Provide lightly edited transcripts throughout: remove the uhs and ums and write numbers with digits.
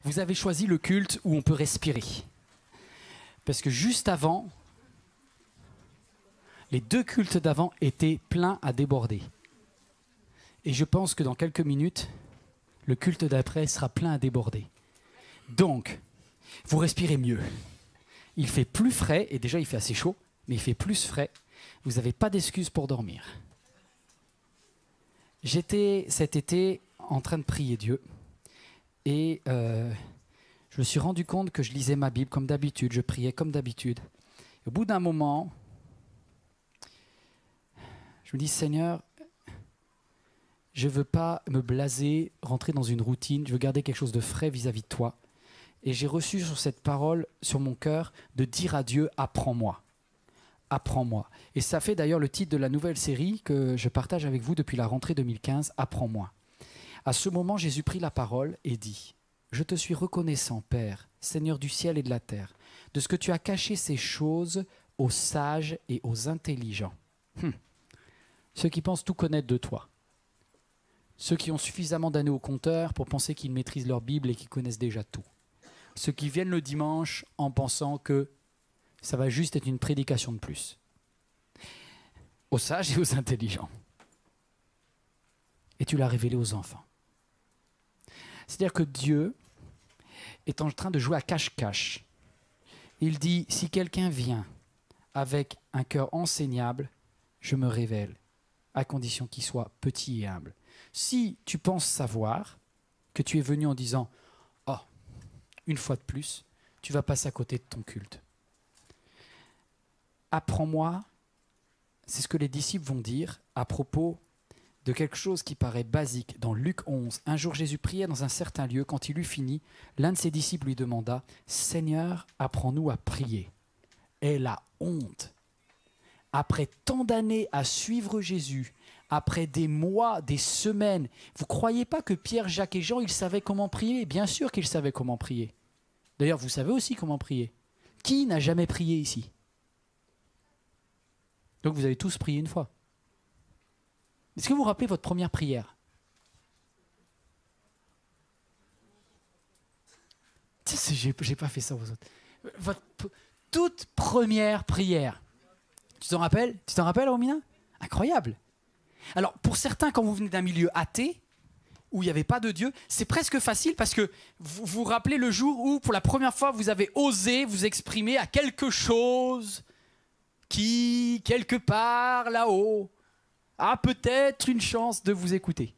vous avez choisi le culte où on peut respirer. Parce que juste avant, les 2 cultes d'avant étaient pleins à déborder. Et je pense que dans quelques minutes, le culte d'après sera plein à déborder. Donc, vous respirez mieux. Il fait plus frais, et déjà il fait assez chaud, mais il fait plus frais. Vous n'avez pas d'excuse pour dormir. J'étais cet été en train de prier Dieu et je me suis rendu compte que je lisais ma Bible comme d'habitude, je priais comme d'habitude. Au bout d'un moment, je me dis Seigneur, je ne veux pas me blaser, rentrer dans une routine, je veux garder quelque chose de frais vis-à-vis de toi. Et j'ai reçu sur cette parole, sur mon cœur, de dire à Dieu, apprends-moi. Apprends-moi. Et ça fait d'ailleurs le titre de la nouvelle série que je partage avec vous depuis la rentrée 2015, Apprends-moi. À ce moment, Jésus prit la parole et dit, je te suis reconnaissant, Père, Seigneur du ciel et de la terre, de ce que tu as caché ces choses aux sages et aux intelligents. Ceux qui pensent tout connaître de toi. Ceux qui ont suffisamment d'années au compteur pour penser qu'ils maîtrisent leur Bible et qu'ils connaissent déjà tout. Ceux qui viennent le dimanche en pensant que ça va juste être une prédication de plus. Aux sages et aux intelligents. Et tu l'as révélé aux enfants. C'est-à-dire que Dieu est en train de jouer à cache-cache. Il dit, si quelqu'un vient avec un cœur enseignable, je me révèle, à condition qu'il soit petit et humble. Si tu penses savoir que tu es venu en disant, oh, une fois de plus, tu vas passer à côté de ton culte. Apprends-moi, c'est ce que les disciples vont dire à propos de quelque chose qui paraît basique. Dans Luc 11, un jour Jésus priait dans un certain lieu. Quand il eut fini, l'un de ses disciples lui demanda « Seigneur, apprends-nous à prier ». Et la honte, après tant d'années à suivre Jésus, après des mois, des semaines, vous ne croyez pas que Pierre, Jacques et Jean, ils savaient comment prier? Bien sûr qu'ils savaient comment prier. D'ailleurs, vous savez aussi comment prier. Qui n'a jamais prié ici? Donc vous avez tous prié une fois. Est-ce que vous vous rappelez votre première prière? J'ai pas fait ça aux autres. Votre toute première prière. Tu t'en rappelles? Tu t'en rappelles, Romina? Incroyable. Alors, pour certains, quand vous venez d'un milieu athée, où il n'y avait pas de Dieu, c'est presque facile parce que vous vous rappelez le jour où, pour la première fois, vous avez osé vous exprimer à quelque chose qui, quelque part là-haut, a peut-être une chance de vous écouter.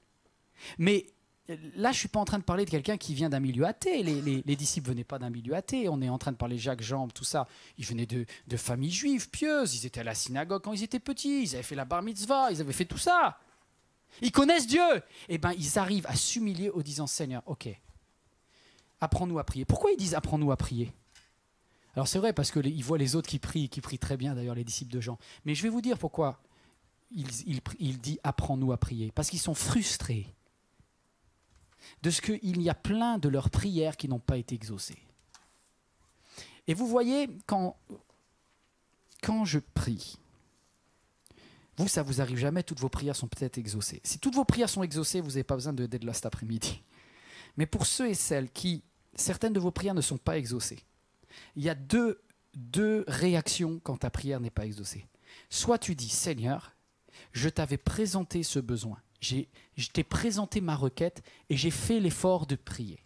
Mais là, je ne suis pas en train de parler de quelqu'un qui vient d'un milieu athée. Les disciples ne venaient pas d'un milieu athée. On est en train de parler de Jacques, Jean, tout ça. Ils venaient de familles juives, pieuses. Ils étaient à la synagogue quand ils étaient petits. Ils avaient fait la bar mitzvah. Ils avaient fait tout ça. Ils connaissent Dieu. Eh bien, ils arrivent à s'humilier en disant, Seigneur, ok, apprends-nous à prier. Pourquoi ils disent apprends-nous à prier? Alors c'est vrai, parce qu'ils voient les autres qui prient très bien, d'ailleurs, les disciples de Jean. Mais je vais vous dire pourquoi il dit apprends-nous à prier. Parce qu'ils sont frustrés de ce qu'il y a plein de leurs prières qui n'ont pas été exaucées. Et vous voyez, quand je prie, vous, ça ne vous arrive jamais, toutes vos prières sont peut-être exaucées. Si toutes vos prières sont exaucées, vous n'avez pas besoin d'être là cet après-midi. Mais pour ceux et celles qui, certaines de vos prières ne sont pas exaucées, il y a deux réactions quand ta prière n'est pas exaucée. Soit tu dis, Seigneur, je t'avais présenté ce besoin. Je t'ai présenté ma requête et j'ai fait l'effort de prier.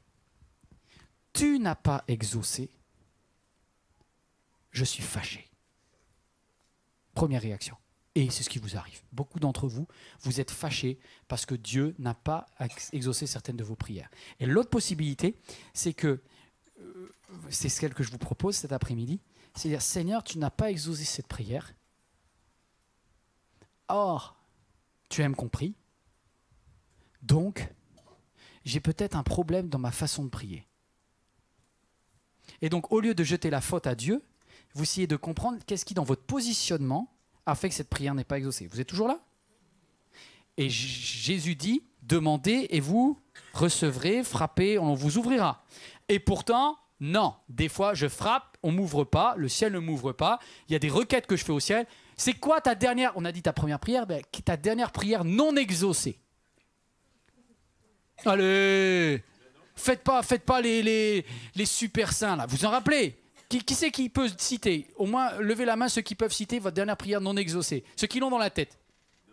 Tu n'as pas exaucé, je suis fâché. Première réaction. Et c'est ce qui vous arrive. Beaucoup d'entre vous, vous êtes fâchés parce que Dieu n'a pas exaucé certaines de vos prières. Et l'autre possibilité, c'est que, c'est celle que je vous propose cet après-midi, c'est de dire, Seigneur, tu n'as pas exaucé cette prière. Or, tu as compris. Donc, j'ai peut-être un problème dans ma façon de prier. Et donc, au lieu de jeter la faute à Dieu, vous essayez de comprendre qu'est-ce qui, dans votre positionnement, a fait que cette prière n'est pas exaucée. Vous êtes toujours là? Et Jésus dit, demandez et vous recevrez, frappez, on vous ouvrira. Et pourtant, non. Des fois, je frappe, on ne m'ouvre pas, le ciel ne m'ouvre pas, il y a des requêtes que je fais au ciel. C'est quoi ta dernière, on a dit ta première prière, ben, ta dernière prière non exaucée? Allez! Faites pas les super saints, là. Vous en rappelez? Qui c'est qui peut citer? Au moins, levez la main ceux qui peuvent citer votre dernière prière non exaucée. Ceux qui l'ont dans la tête.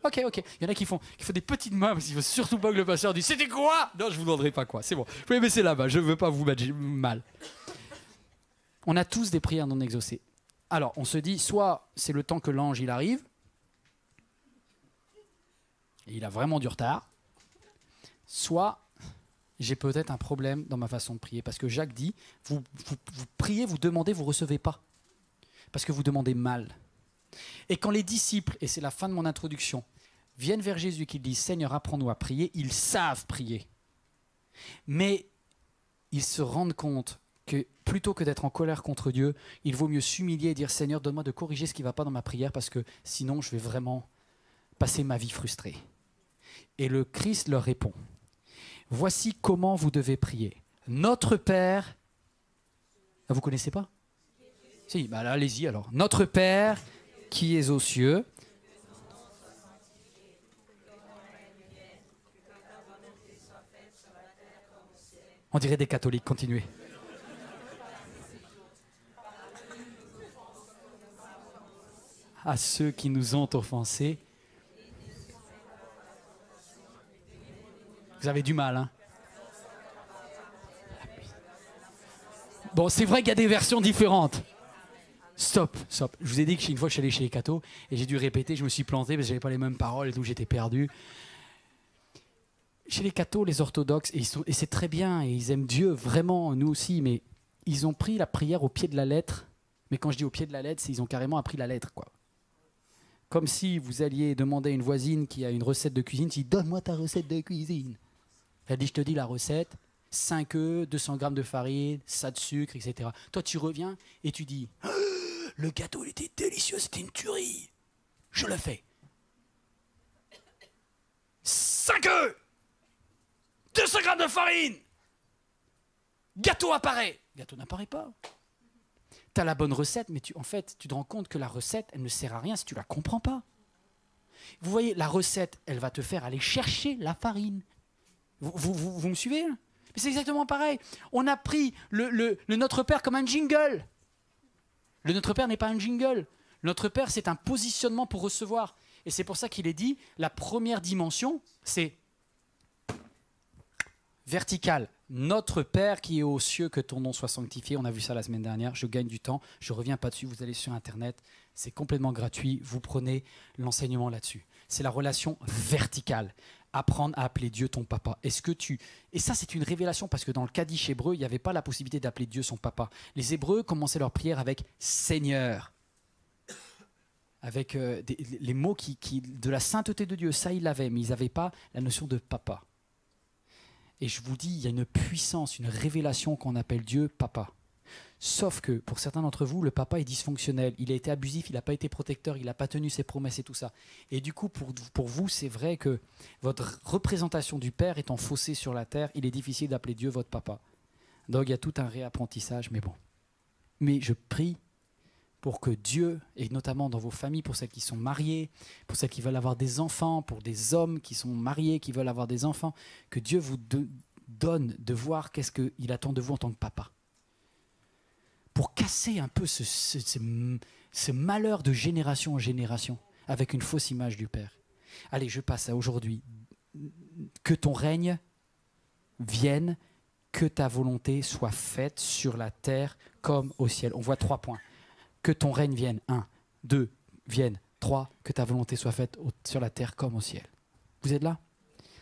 Ok. Il y en a qui font des petites mains parce qu'il ne faut surtout pas que le pasteur dise c'était quoi? Non, je ne vous demanderai pas quoi. C'est bon. Vous pouvez baisser la main. Je ne veux pas vous mettre mal. On a tous des prières non exaucées. Alors, on se dit soit c'est le temps que l'ange il arrive, et il a vraiment du retard, soit j'ai peut-être un problème dans ma façon de prier. Parce que Jacques dit, vous priez, vous demandez, vous ne recevez pas. Parce que vous demandez mal. Et quand les disciples, et c'est la fin de mon introduction, viennent vers Jésus et qu'ils disent « Seigneur, apprends-nous à prier », ils savent prier. Mais ils se rendent compte que plutôt que d'être en colère contre Dieu, il vaut mieux s'humilier et dire « Seigneur, donne-moi de corriger ce qui ne va pas dans ma prière parce que sinon je vais vraiment passer ma vie frustrée. » Et le Christ leur répond « Voici comment vous devez prier. Notre Père... » Vous ne connaissez pas? Si, bah là, allez-y alors. « Notre Père qui es aux cieux... » On dirait des catholiques, continuez. À ceux qui nous ont offensés. Vous avez du mal, hein? Bon, c'est vrai qu'il y a des versions différentes. Stop. Je vous ai dit qu'une fois je suis allé chez les cathos et j'ai dû répéter, je me suis planté parce que j'avais pas les mêmes paroles et tout, j'étais perdu. Chez les cathos, les orthodoxes, et c'est très bien, et ils aiment Dieu, vraiment, nous aussi, mais ils ont pris la prière au pied de la lettre. Mais quand je dis au pied de la lettre, c'est qu'ils ont carrément appris la lettre, quoi. Comme si vous alliez demander à une voisine qui a une recette de cuisine, si donne-moi ta recette de cuisine. Elle dit, je te dis la recette, 5 œufs, 200 grammes de farine, ça de sucre, etc. Toi, tu reviens et tu dis, le gâteau, il était délicieux, c'était une tuerie. Je le fais. 5 œufs, 200 grammes de farine. Gâteau apparaît. Gâteau n'apparaît pas. Tu as la bonne recette, mais en fait, tu te rends compte que la recette, elle ne sert à rien si tu ne la comprends pas. Vous voyez, la recette, elle va te faire aller chercher la farine. Vous me suivez? Mais c'est exactement pareil. On a pris le Notre Père comme un jingle. Le Notre Père n'est pas un jingle. Le Notre Père, c'est un positionnement pour recevoir. Et c'est pour ça qu'il est dit, la première dimension, c'est vertical. Notre Père qui est aux cieux, que ton nom soit sanctifié. On a vu ça la semaine dernière. Je gagne du temps. Je ne reviens pas dessus. Vous allez sur Internet. C'est complètement gratuit. Vous prenez l'enseignement là-dessus. C'est la relation verticale. Apprendre à appeler Dieu ton papa. Et ça, c'est une révélation parce que dans le Kaddish hébreu, il n'y avait pas la possibilité d'appeler Dieu son papa. Les Hébreux commençaient leur prière avec Seigneur. Avec les mots de la sainteté de Dieu. Ça, ils l'avaient, mais ils n'avaient pas la notion de papa. Et je vous dis, il y a une puissance, une révélation qu'on appelle Dieu papa. Sauf que, pour certains d'entre vous, le papa est dysfonctionnel. Il a été abusif, il n'a pas été protecteur, il n'a pas tenu ses promesses et tout ça. Et du coup, pour vous, c'est vrai que votre représentation du Père étant faussée sur la terre, il est difficile d'appeler Dieu votre papa. Donc, il y a tout un réapprentissage, mais bon. Mais je prie pour que Dieu, et notamment dans vos familles, pour celles qui sont mariées, pour celles qui veulent avoir des enfants, pour des hommes qui sont mariés, qui veulent avoir des enfants, que Dieu vous donne de voir qu'est-ce qu'il attend de vous en tant que papa. Pour casser un peu ce malheur de génération en génération, avec une fausse image du Père. Allez, je passe à aujourd'hui. Que ton règne vienne, que ta volonté soit faite sur la terre comme au ciel. On voit 3 points. Que ton règne vienne, 1, 2, vienne, 3, que ta volonté soit faite sur la terre comme au ciel. Vous êtes là?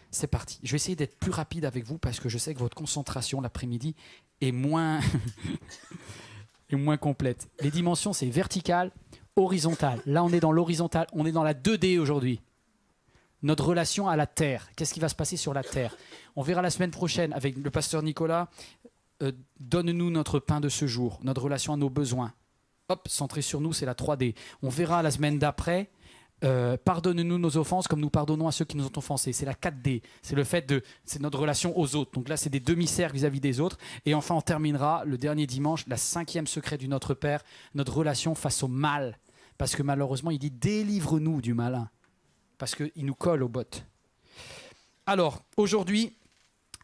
C'est parti. Je vais essayer d'être plus rapide avec vous parce que je sais que votre concentration l'après-midi est moins, est moins complète. Les dimensions, c'est vertical, horizontal. Là, on est dans l'horizontal, on est dans la 2D aujourd'hui. Notre relation à la terre. Qu'est-ce qui va se passer sur la terre? On verra la semaine prochaine avec le pasteur Nicolas. Donne-nous notre pain de ce jour, notre relation à nos besoins. Hop, centré sur nous, c'est la 3D. On verra la semaine d'après, pardonne-nous nos offenses comme nous pardonnons à ceux qui nous ont offensés. C'est la 4D, c'est notre relation aux autres. Donc là, c'est des demi-cercles vis-à-vis des autres. Et enfin, on terminera le dernier dimanche, la 5e secret du Notre Père, notre relation face au mal. Parce que malheureusement, il dit, délivre-nous du malin. Parce qu'il nous colle aux bottes. Alors, aujourd'hui,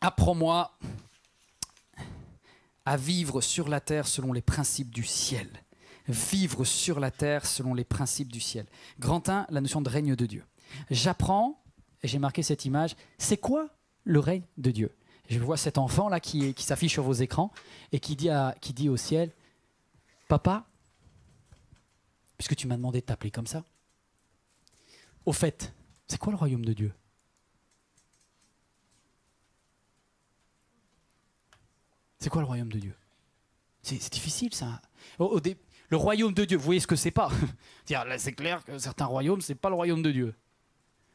apprends-moi à vivre sur la terre selon les principes du ciel. Vivre sur la terre selon les principes du ciel. Grand 1, la notion de règne de Dieu. J'apprends, et j'ai marqué cette image, c'est quoi le règne de Dieu? Je vois cet enfant là qui s'affiche sur vos écrans et qui dit au ciel, papa, puisque tu m'as demandé de t'appeler comme ça, au fait, c'est quoi le royaume de Dieu? C'est quoi le royaume de Dieu? C'est difficile ça. Le royaume de Dieu, vous voyez ce que c'est pas. Là, c'est clair que certains royaumes, c'est pas le royaume de Dieu.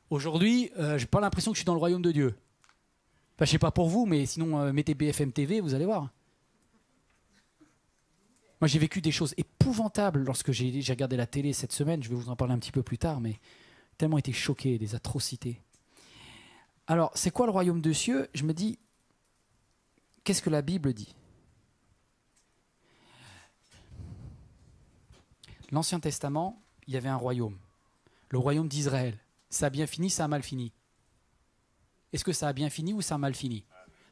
Aujourd'hui, j'ai pas l'impression que je suis dans le royaume de Dieu. Enfin, je sais pas pour vous, mais sinon, mettez BFM TV, vous allez voir. Moi, j'ai vécu des choses épouvantables lorsque j'ai regardé la télé cette semaine. Je vais vous en parler un petit peu plus tard, mais tellement été choqué des atrocités. Alors, c'est quoi le royaume de cieux? Je me dis, qu'est-ce que la Bible dit? L'Ancien Testament, il y avait un royaume. Le royaume d'Israël. Ça a bien fini, ça a mal fini. Est-ce que ça a bien fini ou ça a mal fini?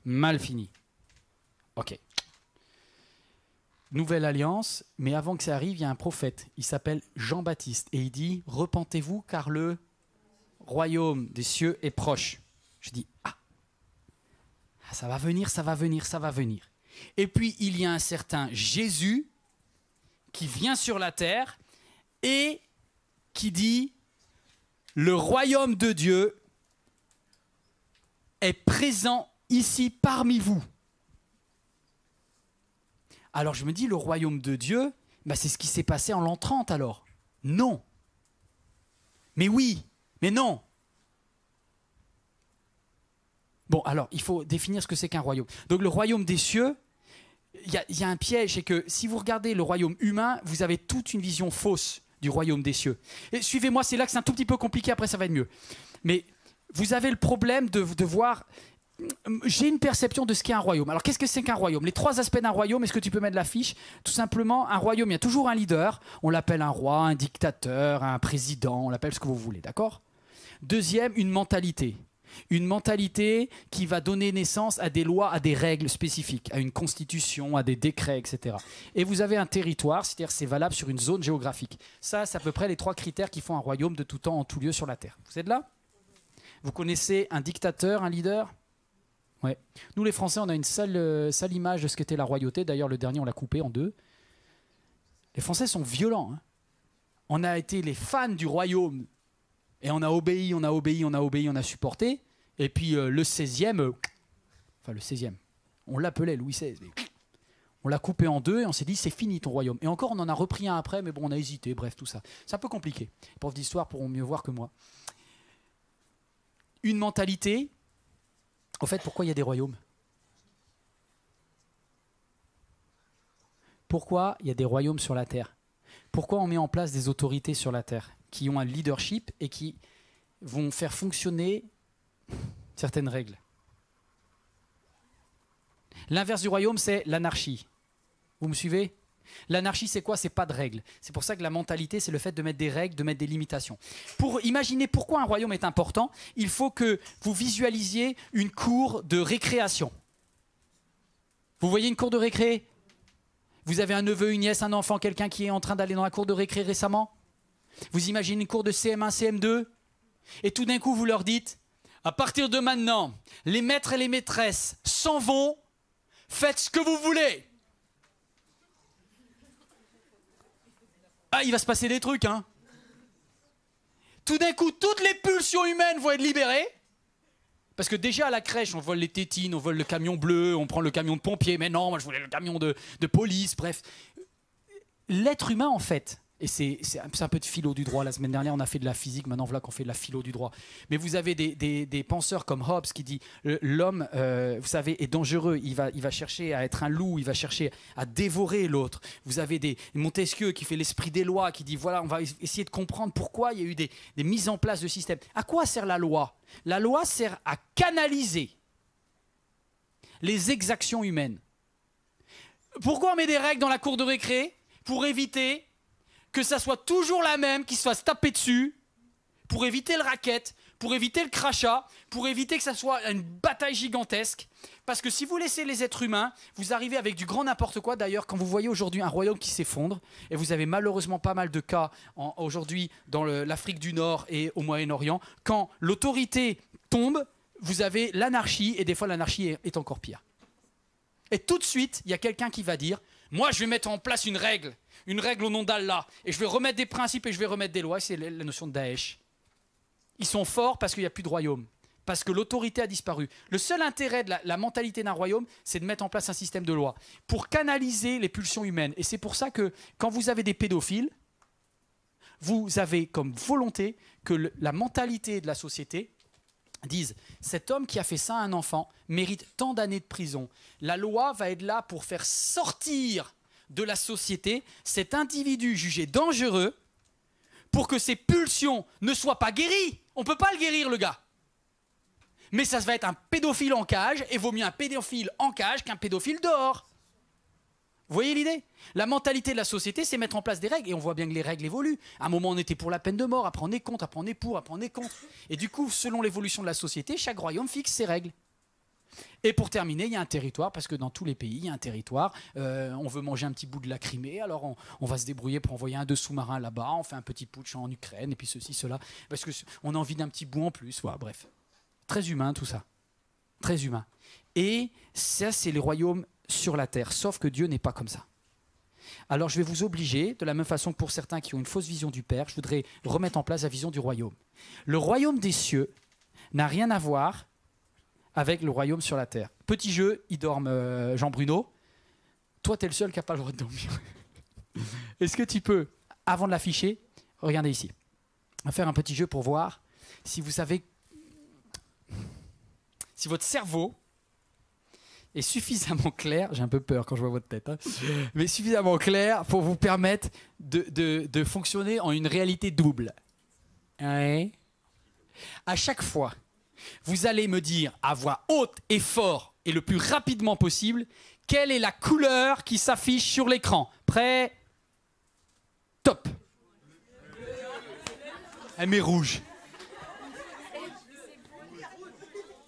Mal fini. Ok. Nouvelle alliance, mais avant que ça arrive, il y a un prophète. Il s'appelle Jean-Baptiste et il dit « Repentez-vous car le royaume des cieux est proche. » Je dis « Ah, ça va venir, ça va venir, ça va venir. » Et puis il y a un certain Jésus qui vient sur la terre et qui dit « Le royaume de Dieu est présent ici parmi vous. » Alors je me dis, le royaume de Dieu, c'est ce qui s'est passé en l'an 30 alors. Non. Mais oui, mais non. Bon, alors, il faut définir ce que c'est qu'un royaume. Donc le royaume des cieux, il y a un piège, c'est que si vous regardez le royaume humain, vous avez toute une vision fausse du royaume des cieux. Et suivez-moi, c'est là que c'est un tout petit peu compliqué, après ça va être mieux. Mais vous avez le problème de voir... J'ai une perception de ce qu'est un royaume. Alors qu'est-ce que c'est qu'un royaume? Les 3 aspects d'un royaume, est-ce que tu peux mettre l'affiche? Tout simplement, un royaume, il y a toujours un leader. On l'appelle un roi, un dictateur, un président, on l'appelle ce que vous voulez, d'accord? Deuxième, une mentalité. Une mentalité qui va donner naissance à des lois, à des règles spécifiques, à une constitution, à des décrets, etc. Et vous avez un territoire, c'est-à-dire c'est valable sur une zone géographique. Ça, c'est à peu près les 3 critères qui font un royaume de tout temps, en tout lieu sur la terre. Vous êtes là? Vous connaissez un dictateur, un leader? Ouais. Nous, les Français, on a une sale image de ce qu'était la royauté. D'ailleurs, le dernier, on l'a coupé en 2. Les Français sont violents. Hein. On a été les fans du royaume. Et on a obéi, on a obéi, on a obéi, on a supporté. Et puis le 16e, enfin le 16e, on l'appelait Louis XVI. On l'a coupé en 2 et on s'est dit, c'est fini ton royaume. Et encore, on en a repris un après, mais bon, on a hésité. Bref, tout ça. C'est un peu compliqué. Les profs d'histoire pourront mieux voir que moi. Une mentalité... En fait, pourquoi il y a des royaumes? Pourquoi il y a des royaumes sur la terre? Pourquoi on met en place des autorités sur la terre qui ont un leadership et qui vont faire fonctionner certaines règles? L'inverse du royaume, c'est l'anarchie. Vous me suivez? L'anarchie, c'est quoi? C'est pas de règles. C'est pour ça que la mentalité, c'est le fait de mettre des règles, de mettre des limitations. Pour imaginer pourquoi un royaume est important, il faut que vous visualisiez une cour de récréation. Vous voyez une cour de récré? Vous avez un neveu, une nièce, un enfant, quelqu'un qui est en train d'aller dans la cour de récré récemment? Vous imaginez une cour de CM1, CM2? Et tout d'un coup, vous leur dites, à partir de maintenant, les maîtres et les maîtresses s'en vont, faites ce que vous voulez. Ah, il va se passer des trucs, hein. Tout d'un coup, toutes les pulsions humaines vont être libérées. Parce que déjà, à la crèche, on vole les tétines, on vole le camion bleu, on prend le camion de pompier. Mais non, moi, je voulais le camion de police, bref. L'être humain, en fait, et c'est un peu de philo du droit. La semaine dernière, on a fait de la physique, maintenant, voilà qu'on fait de la philo du droit. Mais vous avez des penseurs comme Hobbes qui dit l'homme, vous savez, est dangereux. Il va chercher à être un loup, il va chercher à dévorer l'autre. Vous avez des Montesquieu qui fait l'esprit des lois, qui dit voilà, on va essayer de comprendre pourquoi il y a eu des mises en place de systèmes. À quoi sert la loi? La loi sert à canaliser les exactions humaines. Pourquoi on met des règles dans la cour de récré? Pour éviter que ça soit toujours la même, qui se fasse taper dessus, pour éviter le racket, pour éviter le crachat, pour éviter que ça soit une bataille gigantesque. Parce que si vous laissez les êtres humains, vous arrivez avec du grand n'importe quoi. D'ailleurs, quand vous voyez aujourd'hui un royaume qui s'effondre, et vous avez malheureusement pas mal de cas aujourd'hui dans l'Afrique du Nord et au Moyen-Orient, quand l'autorité tombe, vous avez l'anarchie, et des fois l'anarchie est encore pire. Et tout de suite, il y a quelqu'un qui va dire « Moi, je vais mettre en place une règle au nom d'Allah, et je vais remettre des principes et je vais remettre des lois. » C'est la notion de Daesh. Ils sont forts parce qu'il n'y a plus de royaume, parce que l'autorité a disparu. Le seul intérêt de la mentalité d'un royaume, c'est de mettre en place un système de loi pour canaliser les pulsions humaines. Et c'est pour ça que quand vous avez des pédophiles, vous avez comme volonté que la mentalité de la société disent « Cet homme qui a fait ça à un enfant mérite tant d'années de prison. La loi va être là pour faire sortir de la société cet individu jugé dangereux pour que ses pulsions ne soient pas guéries. On ne peut pas le guérir, le gars. Mais ça va être un pédophile en cage, et vaut mieux un pédophile en cage qu'un pédophile dehors. » Vous voyez l'idée? La mentalité de la société, c'est mettre en place des règles. Et on voit bien que les règles évoluent. À un moment, on était pour la peine de mort. Après, on est contre. Après, on est pour. Après, on est contre. Et du coup, selon l'évolution de la société, chaque royaume fixe ses règles. Et pour terminer, il y a un territoire, parce que dans tous les pays, il y a un territoire. On veut manger un petit bout de la Crimée, alors on va se débrouiller pour envoyer 2 sous-marins là-bas. On fait un petit putsch en Ukraine, et puis ceci, cela. Parce qu'on a envie d'un petit bout en plus. Voilà, bref. Très humain, tout ça. Très humain. Et ça, c'est les royaumes sur la terre, sauf que Dieu n'est pas comme ça. Alors je vais vous obliger, de la même façon que pour certains qui ont une fausse vision du Père, je voudrais remettre en place la vision du royaume. Le royaume des cieux n'a rien à voir avec le royaume sur la terre. Petit jeu, il dorment Jean-Bruno. Toi, tu es le seul qui n'a pas le droit de dormir. Est-ce que tu peux, avant de l'afficher, regardez ici. On va faire un petit jeu pour voir si vous savez, si votre cerveau est suffisamment clair, j'ai un peu peur quand je vois votre tête, hein, mais suffisamment clair pour vous permettre de fonctionner en une réalité double. Ouais. À chaque fois, vous allez me dire à voix haute et fort et le plus rapidement possible quelle est la couleur qui s'affiche sur l'écran. Prêt? Top. Elle met rouge.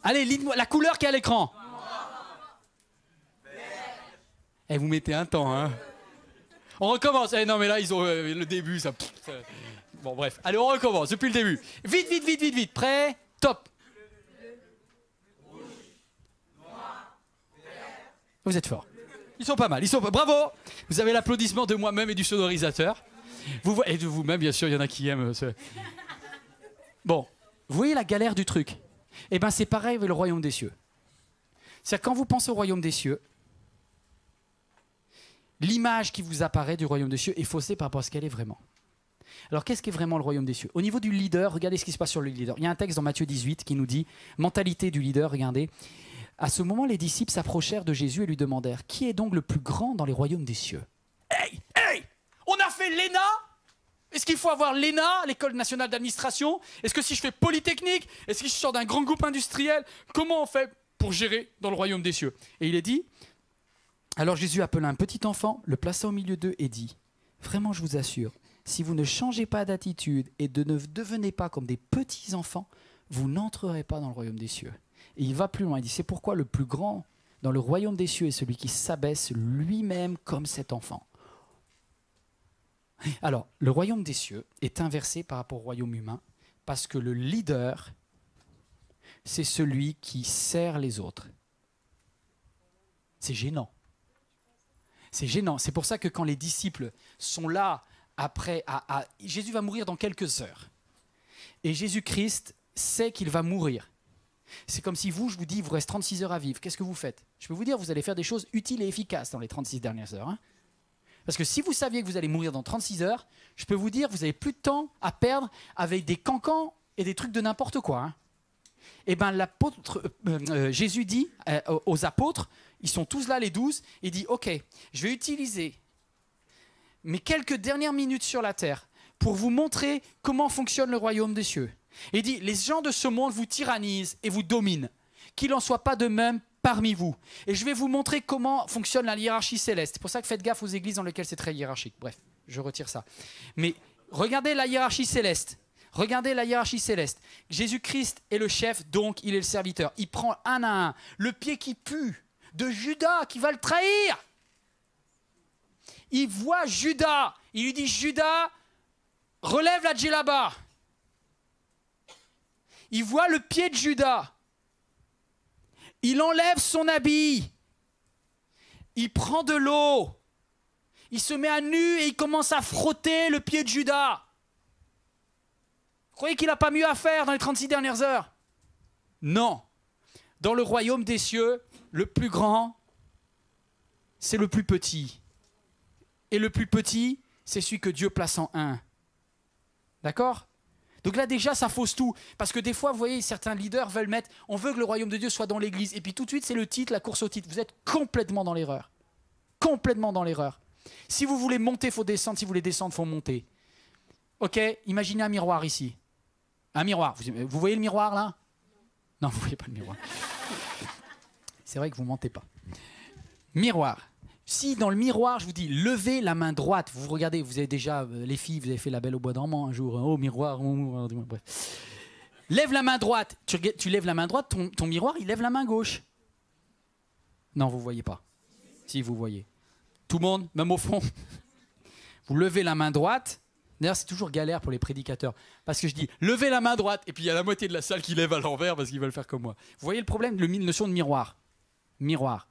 Allez, dites-moi la couleur qui est à l'écran. Et vous mettez un temps, hein. On recommence. Non, mais là, ils ont le début, ça. Bon, bref. Allez, on recommence depuis le début. Vite, vite, vite, vite, vite. Prêt? Top. Vous êtes forts. Ils sont pas mal. Bravo. Vous avez l'applaudissement de moi-même et du sonorisateur. Et de vous-même, bien sûr, il y en a qui aiment. Bon, vous voyez la galère du truc? Eh bien, c'est pareil avec le royaume des cieux. C'est-à-dire, quand vous pensez au royaume des cieux, l'image qui vous apparaît du royaume des cieux est faussée par rapport à ce qu'elle est vraiment. Alors, qu'est-ce qu'est vraiment le royaume des cieux? Au niveau du leader, regardez ce qui se passe sur le leader. Il y a un texte dans Matthieu 18 qui nous dit, mentalité du leader, regardez. À ce moment, les disciples s'approchèrent de Jésus et lui demandèrent, qui est donc le plus grand dans les royaumes des cieux? Hey, hey! On a fait l'ENA? Est-ce qu'il faut avoir l'ENA, l'École nationale d'administration? Est-ce que si je fais Polytechnique? Est-ce que je sors d'un grand groupe industriel? Comment on fait pour gérer dans le royaume des cieux? Et il est dit, alors Jésus appela un petit enfant, le plaça au milieu d'eux et dit, vraiment je vous assure, si vous ne changez pas d'attitude et ne devenez pas comme des petits enfants, vous n'entrerez pas dans le royaume des cieux. Et il va plus loin, il dit, c'est pourquoi le plus grand dans le royaume des cieux est celui qui s'abaisse lui-même comme cet enfant. Alors, le royaume des cieux est inversé par rapport au royaume humain, parce que le leader, c'est celui qui sert les autres. C'est gênant. C'est gênant. C'est pour ça que quand les disciples sont là, après, Jésus va mourir dans quelques heures. Et Jésus-Christ sait qu'il va mourir. C'est comme si je vous dis, il vous reste 36 heures à vivre. Qu'est-ce que vous faites? Je peux vous dire, vous allez faire des choses utiles et efficaces dans les 36 dernières heures. Hein. Parce que si vous saviez que vous allez mourir dans 36 heures, je peux vous dire, vous n'avez plus de temps à perdre avec des cancans et des trucs de n'importe quoi. Hein. Et bien, Jésus dit aux apôtres, ils sont tous là, les 12, il dit, ok, je vais utiliser mes quelques dernières minutes sur la terre pour vous montrer comment fonctionne le royaume des cieux. Et il dit, les gens de ce monde vous tyrannisent et vous dominent. Qu'il n'en soit pas de même parmi vous. Et je vais vous montrer comment fonctionne la hiérarchie céleste. C'est pour ça que faites gaffe aux églises dans lesquelles c'est très hiérarchique. Bref, je retire ça. Mais regardez la hiérarchie céleste. Regardez la hiérarchie céleste. Jésus-Christ est le chef, donc il est le serviteur. Il prend un à un le pied qui pue de Judas qui va le trahir. Il voit Judas. Il lui dit, Judas, relève la djellaba. Il voit le pied de Judas. Il enlève son habit. Il prend de l'eau. Il se met à nu et il commence à frotter le pied de Judas. Vous croyez qu'il n'a pas mieux à faire dans les 36 dernières heures? Non. Dans le royaume des cieux, le plus grand, c'est le plus petit. Et le plus petit, c'est celui que Dieu place en un. D'accord? Donc là déjà ça fausse tout, parce que des fois vous voyez certains leaders veulent mettre, on veut que le royaume de Dieu soit dans l'église, et puis tout de suite c'est le titre, la course au titre. Vous êtes complètement dans l'erreur. Complètement dans l'erreur. Si vous voulez monter, il faut descendre, si vous voulez descendre, il faut monter. Ok, imaginez un miroir ici. Un miroir, vous voyez le miroir là? Non, vous ne voyez pas le miroir. C'est vrai que vous ne mentez pas. Miroir. Si dans le miroir, je vous dis, levez la main droite, vous regardez, vous avez déjà, les filles, vous avez fait la belle au bois dormant un jour, oh miroir, oh, bref. Lève la main droite, tu lèves la main droite, ton miroir, il lève la main gauche. Non, vous ne voyez pas. Si, vous voyez. Tout le monde, même au fond. Vous levez la main droite, d'ailleurs c'est toujours galère pour les prédicateurs, parce que je dis, levez la main droite, et puis il y a la moitié de la salle qui lève à l'envers parce qu'ils veulent faire comme moi. Vous voyez le problème, la notion de miroir. Miroir.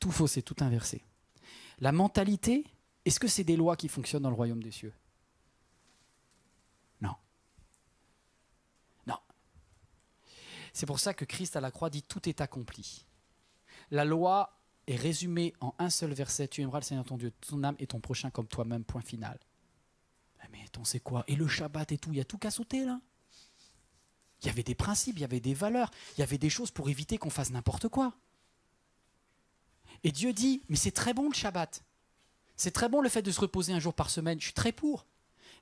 Tout faux, c'est tout inversé. La mentalité, est-ce que c'est des lois qui fonctionnent dans le royaume des cieux? Non. Non. C'est pour ça que Christ à la croix dit tout est accompli. La loi est résumée en un seul verset, tu aimeras le Seigneur ton Dieu, ton âme et ton prochain comme toi-même, point final. Mais on sait quoi? Et le Shabbat et tout, il y a tout qu'à sauter là? Il y avait des principes, il y avait des valeurs, il y avait des choses pour éviter qu'on fasse n'importe quoi. Et Dieu dit, mais c'est très bon le Shabbat. C'est très bon le fait de se reposer un jour par semaine. Je suis très pour.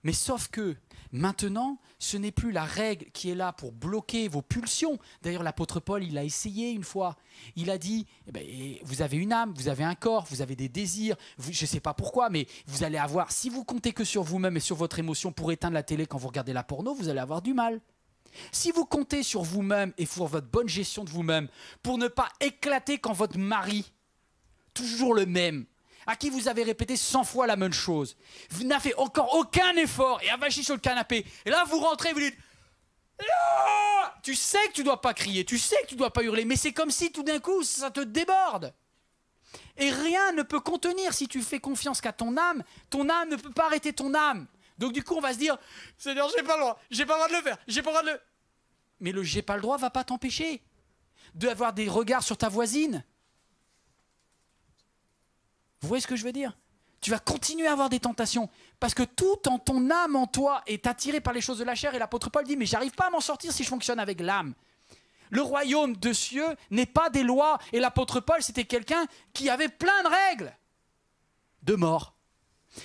Mais sauf que maintenant, ce n'est plus la règle qui est là pour bloquer vos pulsions. D'ailleurs, l'apôtre Paul, il a essayé une fois. Il a dit, eh ben, vous avez une âme, vous avez un corps, vous avez des désirs. Je ne sais pas pourquoi, mais vous allez avoir, si vous comptez que sur vous-même et sur votre émotion pour éteindre la télé quand vous regardez la porno, vous allez avoir du mal. Si vous comptez sur vous-même et sur votre bonne gestion de vous-même pour ne pas éclater quand votre mari, toujours le même, à qui vous avez répété 100 fois la même chose, vous n'avez fait encore aucun effort et avachi sur le canapé, et là vous rentrez, vous dites ah, tu sais que tu ne dois pas crier, tu sais que tu ne dois pas hurler, mais c'est comme si tout d'un coup ça te déborde. Et rien ne peut contenir si tu fais confiance qu'à ton âme ne peut pas arrêter ton âme. Donc du coup on va se dire, Seigneur, j'ai pas le droit de le faire, j'ai pas le droit de le... Mais le j'ai pas le droit va pas t'empêcher d'avoir des regards sur ta voisine. Vous voyez ce que je veux dire? Tu vas continuer à avoir des tentations parce que tout en ton âme en toi est attiré par les choses de la chair, et l'apôtre Paul dit mais j'arrive pas à m'en sortir si je fonctionne avec l'âme. Le royaume de cieux n'est pas des lois, et l'apôtre Paul c'était quelqu'un qui avait plein de règles de mort.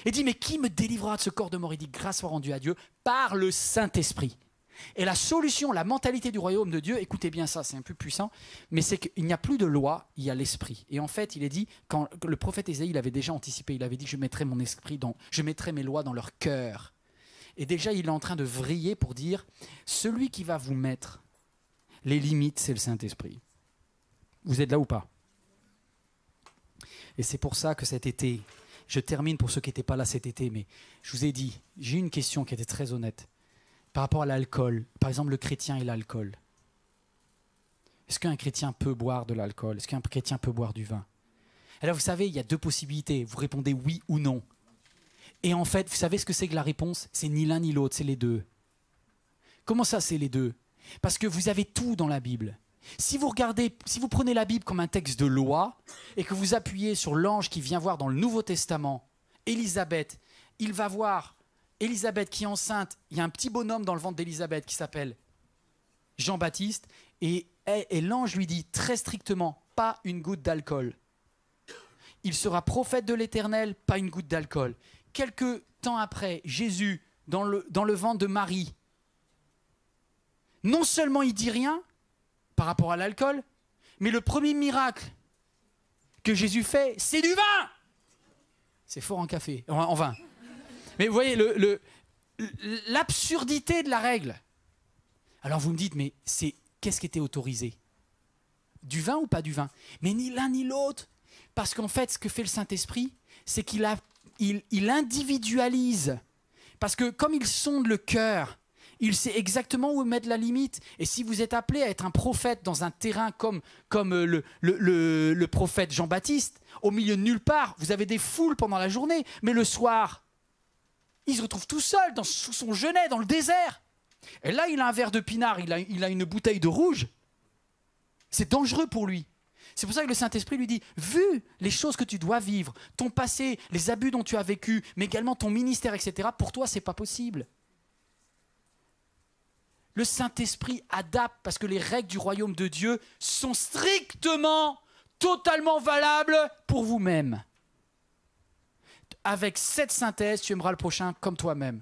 Il dit mais qui me délivrera de ce corps de mort? Il dit grâce soit rendue à Dieu par le Saint-Esprit. Et la solution, la mentalité du royaume de Dieu, écoutez bien ça, c'est un peu puissant, mais c'est qu'il n'y a plus de loi, il y a l'esprit. Et en fait, il est dit, quand le prophète Ésaïe, il avait déjà anticipé, il avait dit, je mettrai mon esprit je mettrai mes lois dans leur cœur. Et déjà, il est en train de vriller pour dire, celui qui va vous mettre les limites, c'est le Saint-Esprit. Vous êtes là ou pas? Et c'est pour ça que cet été, je termine pour ceux qui n'étaient pas là cet été, mais je vous ai dit, j'ai une question qui était très honnête. Par rapport à l'alcool, par exemple le chrétien et l'alcool. Est-ce qu'un chrétien peut boire de l'alcool? Est-ce qu'un chrétien peut boire du vin? Alors vous savez, il y a deux possibilités. Vous répondez oui ou non. Et en fait, vous savez ce que c'est que la réponse? C'est ni l'un ni l'autre, c'est les deux. Comment ça, c'est les deux? Parce que vous avez tout dans la Bible. Si vous prenez la Bible comme un texte de loi et que vous appuyez sur l'ange qui vient voir dans le Nouveau Testament, Élisabeth, il va voir Élisabeth qui est enceinte, il y a un petit bonhomme dans le ventre d'Élisabeth qui s'appelle Jean-Baptiste, et l'ange lui dit très strictement, pas une goutte d'alcool. Il sera prophète de l'Éternel, pas une goutte d'alcool. Quelque temps après, Jésus, dans le ventre de Marie, non seulement il dit rien par rapport à l'alcool, mais le premier miracle que Jésus fait, c'est du vin. C'est fort en café, en vin. Mais vous voyez, l'absurdité de la règle. Alors vous me dites, mais qu'est-ce qui était autorisé? Du vin ou pas du vin? Mais ni l'un ni l'autre. Parce qu'en fait, ce que fait le Saint-Esprit, c'est qu'il individualise. Parce que comme il sonde le cœur, il sait exactement où mettre la limite. Et si vous êtes appelé à être un prophète dans un terrain comme le prophète Jean-Baptiste, au milieu de nulle part, vous avez des foules pendant la journée, mais le soir, il se retrouve tout seul sous son genêt dans le désert. Et là, il a un verre de pinard, il a une bouteille de rouge. C'est dangereux pour lui. C'est pour ça que le Saint-Esprit lui dit, vu les choses que tu dois vivre, ton passé, les abus dont tu as vécu, mais également ton ministère, etc., pour toi, ce n'est pas possible. Le Saint-Esprit adapte parce que les règles du royaume de Dieu sont strictement, totalement valables pour vous-même. Avec cette synthèse, tu aimeras le prochain comme toi-même.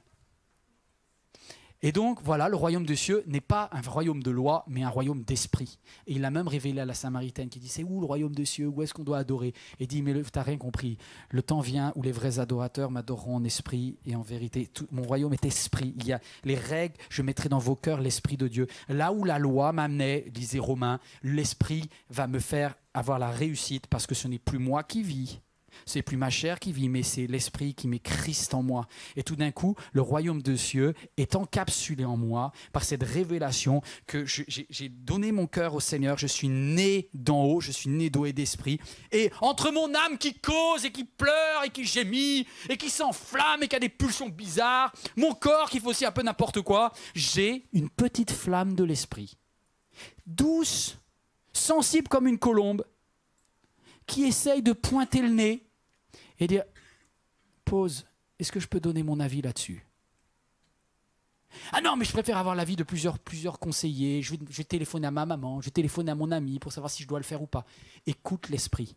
Et donc, voilà, le royaume des cieux n'est pas un royaume de loi, mais un royaume d'esprit. Et il l'a même révélé à la Samaritaine qui dit, c'est où le royaume des cieux? Où est-ce qu'on doit adorer? Et il dit, mais tu n'as rien compris. Le temps vient où les vrais adorateurs m'adoreront en esprit et en vérité. Mon royaume est esprit. Il y a les règles, je mettrai dans vos cœurs l'esprit de Dieu. Là où la loi m'amenait, disait Romain, l'esprit va me faire avoir la réussite parce que ce n'est plus moi qui vis. C'est plus ma chair qui vit, mais c'est l'esprit qui met Christ en moi. Et tout d'un coup, le royaume des cieux est encapsulé en moi par cette révélation que j'ai donné mon cœur au Seigneur. Je suis né d'en haut, je suis né d'eau et d'esprit. Et entre mon âme qui cause et qui pleure et qui gémit et qui s'enflamme et qui a des pulsions bizarres, mon corps qui fait aussi un peu n'importe quoi, j'ai une petite flamme de l'esprit. Douce, sensible comme une colombe, qui essaye de pointer le nez et dire « Pause, est-ce que je peux donner mon avis là-dessus ?» Ah non, mais je préfère avoir l'avis de plusieurs conseillers, je vais téléphoner à ma maman, je vais téléphoner à mon ami pour savoir si je dois le faire ou pas. Écoute l'esprit.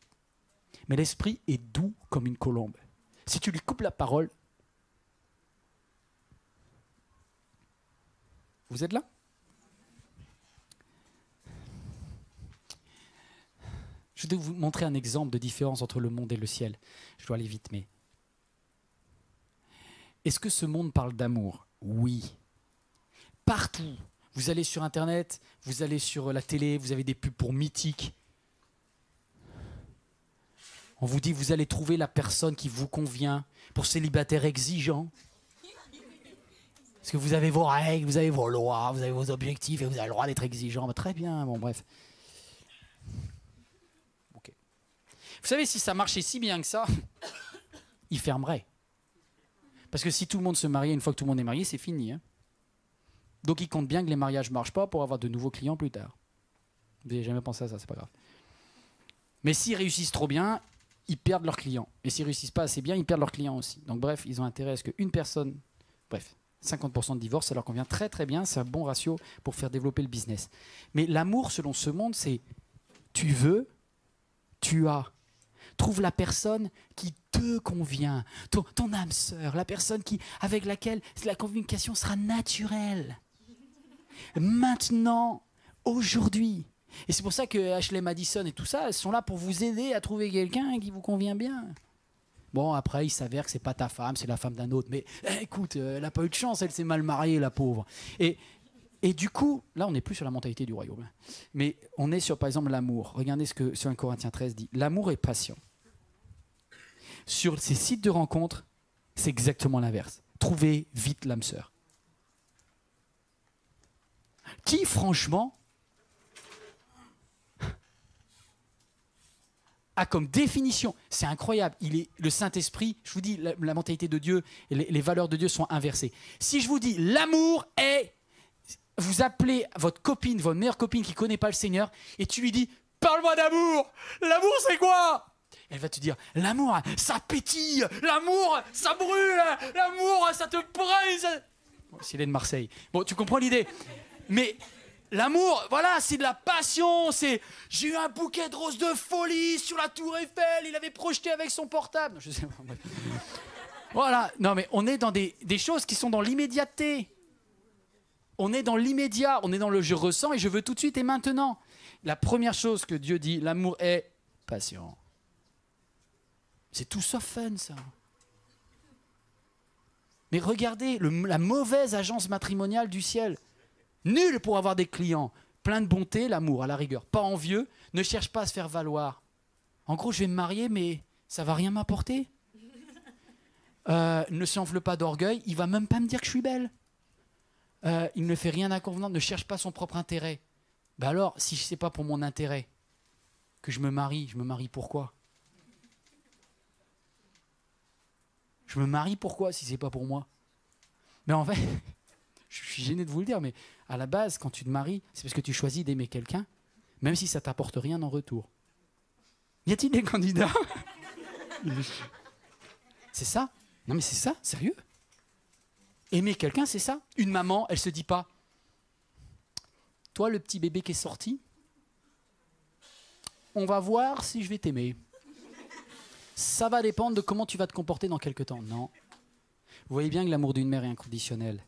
Mais l'esprit est doux comme une colombe. Si tu lui coupes la parole... Vous êtes là ? Je vais vous montrer un exemple de différence entre le monde et le ciel. Je dois aller vite, mais... Est-ce que ce monde parle d'amour? Oui. Partout. Vous allez sur Internet, vous allez sur la télé, vous avez des pubs pour Mythique. On vous dit, vous allez trouver la personne qui vous convient pour célibataires exigeants. Parce que vous avez vos règles, vous avez vos lois, vous avez vos objectifs et vous avez le droit d'être exigeant. Bah, très bien, bon bref. Vous savez, si ça marchait si bien que ça, ils fermeraient. Parce que si tout le monde se mariait, une fois que tout le monde est marié, c'est fini. Hein. Donc ils comptent bien que les mariages ne marchent pas pour avoir de nouveaux clients plus tard. Vous n'avez jamais pensé à ça, c'est pas grave. Mais s'ils réussissent trop bien, ils perdent leurs clients. Et s'ils réussissent pas assez bien, ils perdent leurs clients aussi. Donc bref, ils ont intérêt à ce qu'une personne... Bref, 50% de divorce, ça leur convient très très bien, c'est un bon ratio pour faire développer le business. Mais l'amour, selon ce monde, c'est tu veux, tu as. Trouve la personne qui te convient, ton âme sœur, la personne avec laquelle la communication sera naturelle. Maintenant, aujourd'hui. Et c'est pour ça que Ashley Madison et tout ça, elles sont là pour vous aider à trouver quelqu'un qui vous convient bien. Bon, après, il s'avère que c'est pas ta femme, c'est la femme d'un autre. Mais écoute, elle n'a pas eu de chance, elle s'est mal mariée, la pauvre. Et du coup, là, on n'est plus sur la mentalité du royaume. Mais on est sur, par exemple, l'amour. Regardez ce que sur 1 Corinthiens 13 dit. L'amour est patient. Sur ces sites de rencontres, c'est exactement l'inverse. Trouvez vite l'âme sœur. Qui, franchement, a comme définition, c'est incroyable, le Saint-Esprit, je vous dis, la mentalité de Dieu et les valeurs de Dieu sont inversées. Si je vous dis, l'amour est... Vous appelez votre copine, votre meilleure copine qui ne connaît pas le Seigneur, et tu lui dis, parle-moi d'amour. L'amour, c'est quoi? Elle va te dire, l'amour, ça pétille. L'amour, ça brûle. L'amour, ça te brise. Bon, s'il est de Marseille. Bon, tu comprends l'idée. Mais l'amour, voilà, c'est de la passion. J'ai eu un bouquet de roses de folie sur la tour Eiffel. Il avait projeté avec son portable. Je sais pas. Voilà. Non, mais on est dans des choses qui sont dans l'immédiateté. On est dans l'immédiat, on est dans le je ressens et je veux tout de suite et maintenant. La première chose que Dieu dit, l'amour est patient. C'est tout sauf fun, ça. Mais regardez la mauvaise agence matrimoniale du ciel. Nul pour avoir des clients. Plein de bonté, l'amour, à la rigueur. Pas envieux, ne cherche pas à se faire valoir. En gros, je vais me marier, mais ça va rien m'apporter. Ne s'enfle pas d'orgueil, il va même pas me dire que je suis belle. Il ne fait rien d'inconvenant, ne cherche pas son propre intérêt. Ben alors, si ce n'est pas pour mon intérêt que je me marie pourquoi? Je me marie pourquoi si ce n'est pas pour moi? Mais en fait, je suis gêné de vous le dire, mais à la base, quand tu te maries, c'est parce que tu choisis d'aimer quelqu'un, même si ça ne t'apporte rien en retour. Y a-t-il des candidats? C'est ça? Non mais c'est ça, sérieux? Aimer quelqu'un, c'est ça? Une maman, elle se dit pas, toi le petit bébé qui est sorti, on va voir si je vais t'aimer. Ça va dépendre de comment tu vas te comporter dans quelques temps. Non. Vous voyez bien que l'amour d'une mère est inconditionnel.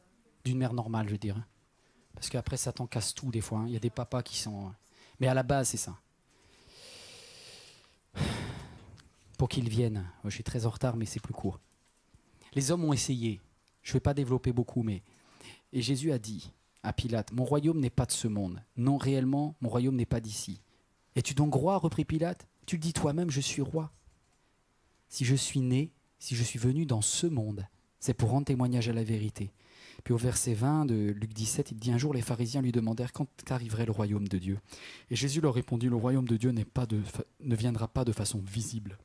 D'une mère normale, je veux dire. Parce qu'après, ça t'en casse tout des fois. Il y a des papas qui sont... Mais à la base, c'est ça. Pour qu'ils viennent. Je suis très en retard, mais c'est plus court. Les hommes ont essayé. Je ne vais pas développer beaucoup, mais... Et Jésus a dit à Pilate, « Mon royaume n'est pas de ce monde. Non, réellement, mon royaume n'est pas d'ici. » « Es-tu donc roi ?» reprit Pilate. « Tu le dis toi-même, je suis roi. Si je suis né, si je suis venu dans ce monde, c'est pour rendre témoignage à la vérité. » Puis au verset 20 de Luc 17, il dit « Un jour, les pharisiens lui demandèrent quand arriverait le royaume de Dieu. Et Jésus leur répondit « Le royaume de Dieu ne viendra pas de façon visible.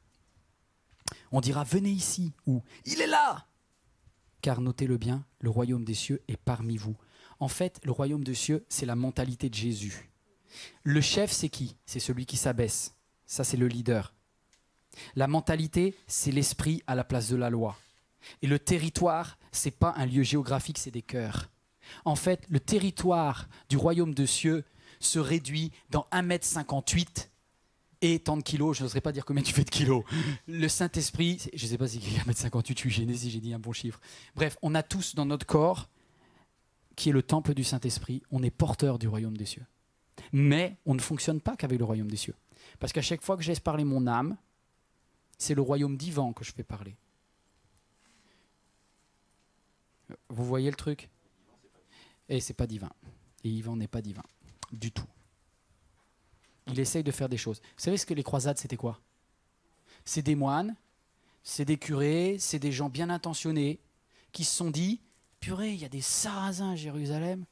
On dira « Venez ici » ou « Il est là !» Car notez-le bien, le royaume des cieux est parmi vous. En fait, le royaume des cieux, c'est la mentalité de Jésus. Le chef, c'est qui? C'est celui qui s'abaisse. Ça, c'est le leader. La mentalité, c'est l'esprit à la place de la loi. Et le territoire, c'est pas un lieu géographique, c'est des cœurs. En fait, le territoire du royaume de cieux se réduit dans 1,58 m et tant de kilos. Je n'oserais pas dire combien tu fais de kilos. Le Saint-Esprit, je ne sais pas si 1,58 m, je suis gêné si j'ai dit un bon chiffre. Bref, on a tous dans notre corps, qui est le temple du Saint-Esprit, on est porteur du royaume des cieux. Mais on ne fonctionne pas qu'avec le royaume des cieux. Parce qu'à chaque fois que je laisse parler mon âme, c'est le royaume d'Ivan que je fais parler. Vous voyez le truc? Et c'est pas divin. Et Ivan n'est pas divin. Du tout. Il essaye de faire des choses. Vous savez ce que les croisades, c'était quoi? C'est des moines, c'est des curés, c'est des gens bien intentionnés qui se sont dit, purée, il y a des Sarrasins à Jérusalem,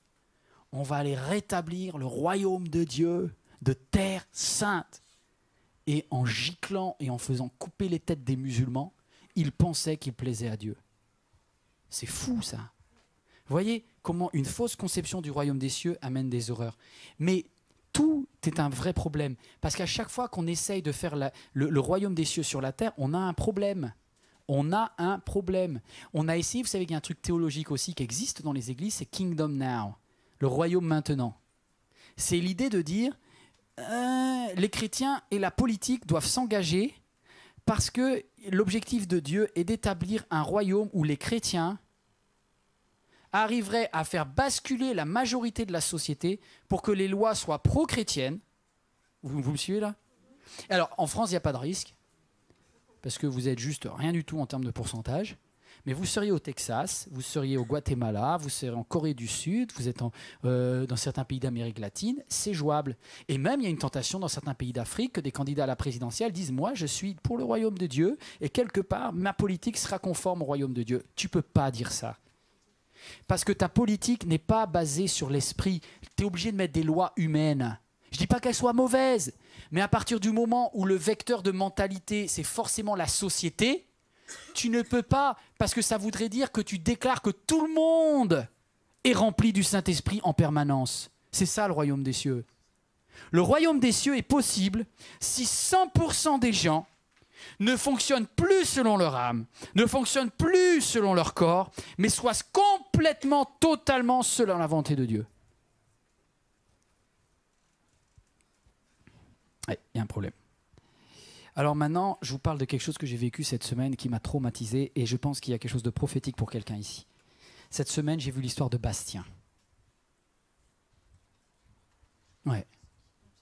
on va aller rétablir le royaume de Dieu, de terre sainte. Et en giclant et en faisant couper les têtes des musulmans, ils pensaient qu'ils plaisaient à Dieu. C'est fou ça. Vous voyez comment une fausse conception du royaume des cieux amène des horreurs. Mais tout est un vrai problème. Parce qu'à chaque fois qu'on essaye de faire le royaume des cieux sur la terre, on a un problème. On a un problème. On a essayé, vous savez qu'il y a un truc théologique aussi qui existe dans les églises, c'est Kingdom Now, le royaume maintenant. C'est l'idée de dire, les chrétiens et la politique doivent s'engager parce que l'objectif de Dieu est d'établir un royaume où les chrétiens arriveraient à faire basculer la majorité de la société pour que les lois soient pro-chrétiennes. Vous me suivez là? Alors, en France, il n'y a pas de risque, parce que vous êtes juste rien du tout en termes de pourcentage. Mais vous seriez au Texas, vous seriez au Guatemala, vous serez en Corée du Sud, vous êtes dans certains pays d'Amérique latine, c'est jouable. Et même, il y a une tentation dans certains pays d'Afrique que des candidats à la présidentielle disent « Moi, je suis pour le royaume de Dieu et quelque part, ma politique sera conforme au royaume de Dieu. » Tu ne peux pas dire ça. Parce que ta politique n'est pas basée sur l'esprit. Tu es obligé de mettre des lois humaines. Je ne dis pas qu'elles soient mauvaises, mais à partir du moment où le vecteur de mentalité, c'est forcément la société, tu ne peux pas, parce que ça voudrait dire que tu déclares que tout le monde est rempli du Saint-Esprit en permanence. C'est ça le royaume des cieux. Le royaume des cieux est possible si 100% des gens ne fonctionnent plus selon leur âme, ne fonctionnent plus selon leur corps, mais soient complètement, totalement selon la volonté de Dieu. Ouais, il y a un problème. Alors maintenant, je vous parle de quelque chose que j'ai vécu cette semaine qui m'a traumatisé et je pense qu'il y a quelque chose de prophétique pour quelqu'un ici. Cette semaine, j'ai vu l'histoire de Bastien. Ouais,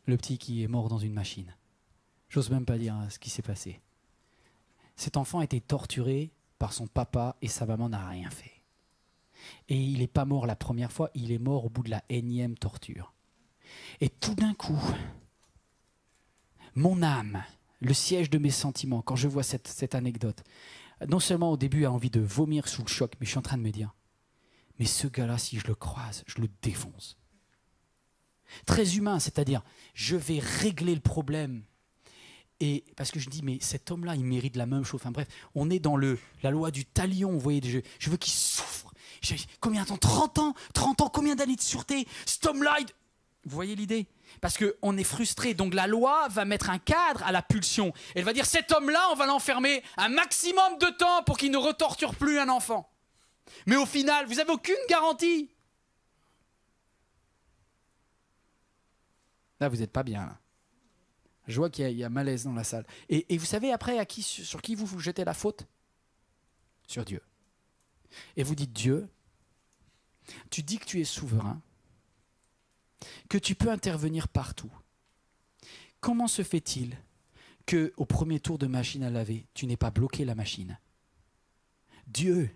le petit qui est mort dans une machine. J'ose même pas dire ce qui s'est passé. Cet enfant a été torturé par son papa et sa maman n'a rien fait. Et il n'est pas mort la première fois, il est mort au bout de la énième torture. Et tout d'un coup, mon âme, le siège de mes sentiments, quand je vois cette anecdote, non seulement au début a envie de vomir sous le choc, mais je suis en train de me dire, mais ce gars-là, si je le croise, je le défonce. Très humain, c'est-à-dire, je vais régler le problème. Et parce que je dis, mais cet homme-là, il mérite la même chose. Enfin bref, on est dans la loi du talion, vous voyez, je veux qu'il souffre. Combien de temps 30 ans 30 ans, combien d'années de sûreté? Cet homme-là, vous voyez l'idée? Parce qu'on est frustré, donc la loi va mettre un cadre à la pulsion. Elle va dire, cet homme-là, on va l'enfermer un maximum de temps pour qu'il ne retorture plus un enfant. Mais au final, vous n'avez aucune garantie. Là, vous n'êtes pas bien, là. Je vois qu'il y a malaise dans la salle. Et vous savez après sur qui vous jetez la faute? Sur Dieu. Et vous dites, Dieu, tu dis que tu es souverain, que tu peux intervenir partout. Comment se fait-il qu'au premier tour de machine à laver, tu n'aies pas bloqué la machine? Dieu,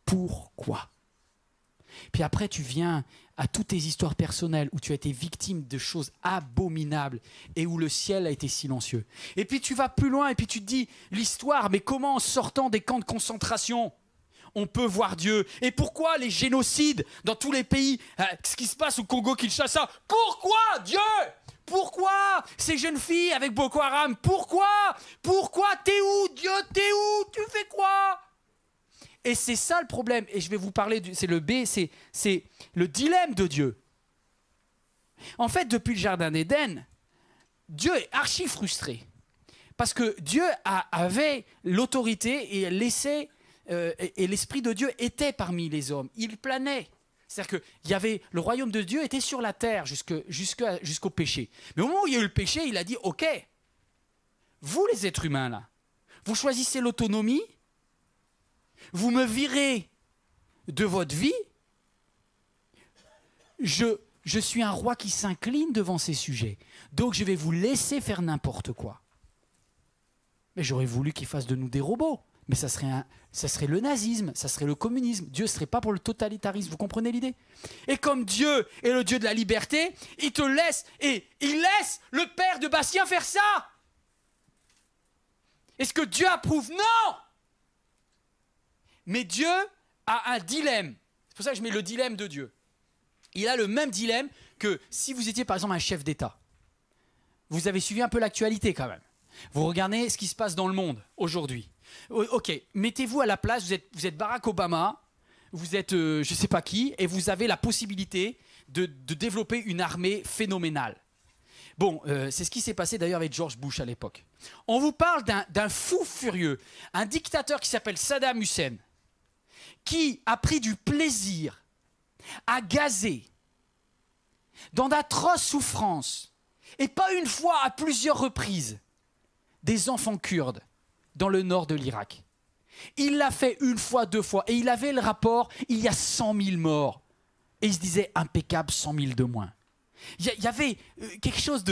pourquoi? Puis après, tu viens à toutes tes histoires personnelles où tu as été victime de choses abominables et où le ciel a été silencieux. Et puis tu vas plus loin et puis tu te dis, l'histoire, mais comment en sortant des camps de concentration, on peut voir Dieu? Et pourquoi les génocides dans tous les pays, ce qui se passe au Congo-Kinshasa? Pourquoi Dieu? Pourquoi ces jeunes filles avec Boko Haram? Pourquoi? T'es où Dieu? T'es où? Tu fais quoi? Et c'est ça le problème, et je vais vous parler, c'est le B, c'est le dilemme de Dieu. En fait, depuis le Jardin d'Éden, Dieu est archi frustré. Parce que Dieu avait l'autorité et l'Esprit de Dieu était parmi les hommes. Il planait. C'est-à-dire que le royaume de Dieu était sur la terre jusqu'au péché. Mais au moment où il y a eu le péché, il a dit, ok, vous les êtres humains là, vous choisissez l'autonomie, vous me virez de votre vie, je suis un roi qui s'incline devant ces sujets. Donc je vais vous laisser faire n'importe quoi. Mais j'aurais voulu qu'ils fassent de nous des robots. Mais ça serait le nazisme, ça serait le communisme. Dieu ne serait pas pour le totalitarisme. Vous comprenez l'idée? Et comme Dieu est le Dieu de la liberté, il te laisse, et il laisse le père de Bastien faire ça. Est-ce que Dieu approuve? Non! Mais Dieu a un dilemme. C'est pour ça que je mets le dilemme de Dieu. Il a le même dilemme que si vous étiez par exemple un chef d'État. Vous avez suivi un peu l'actualité quand même. Vous regardez ce qui se passe dans le monde aujourd'hui. Ok, mettez-vous à la place, vous êtes Barack Obama, vous êtes je ne sais pas qui, et vous avez la possibilité de développer une armée phénoménale. Bon, c'est ce qui s'est passé d'ailleurs avec George Bush à l'époque. On vous parle d'un fou furieux, un dictateur qui s'appelle Saddam Hussein, qui a pris du plaisir à gazer dans d'atroces souffrances, et pas une fois, à plusieurs reprises, des enfants kurdes dans le nord de l'Irak. Il l'a fait une fois, 2 fois, et il avait le rapport, il y a 100 000 morts. Et il se disait, impeccable, 100 000 de moins. Il y avait quelque chose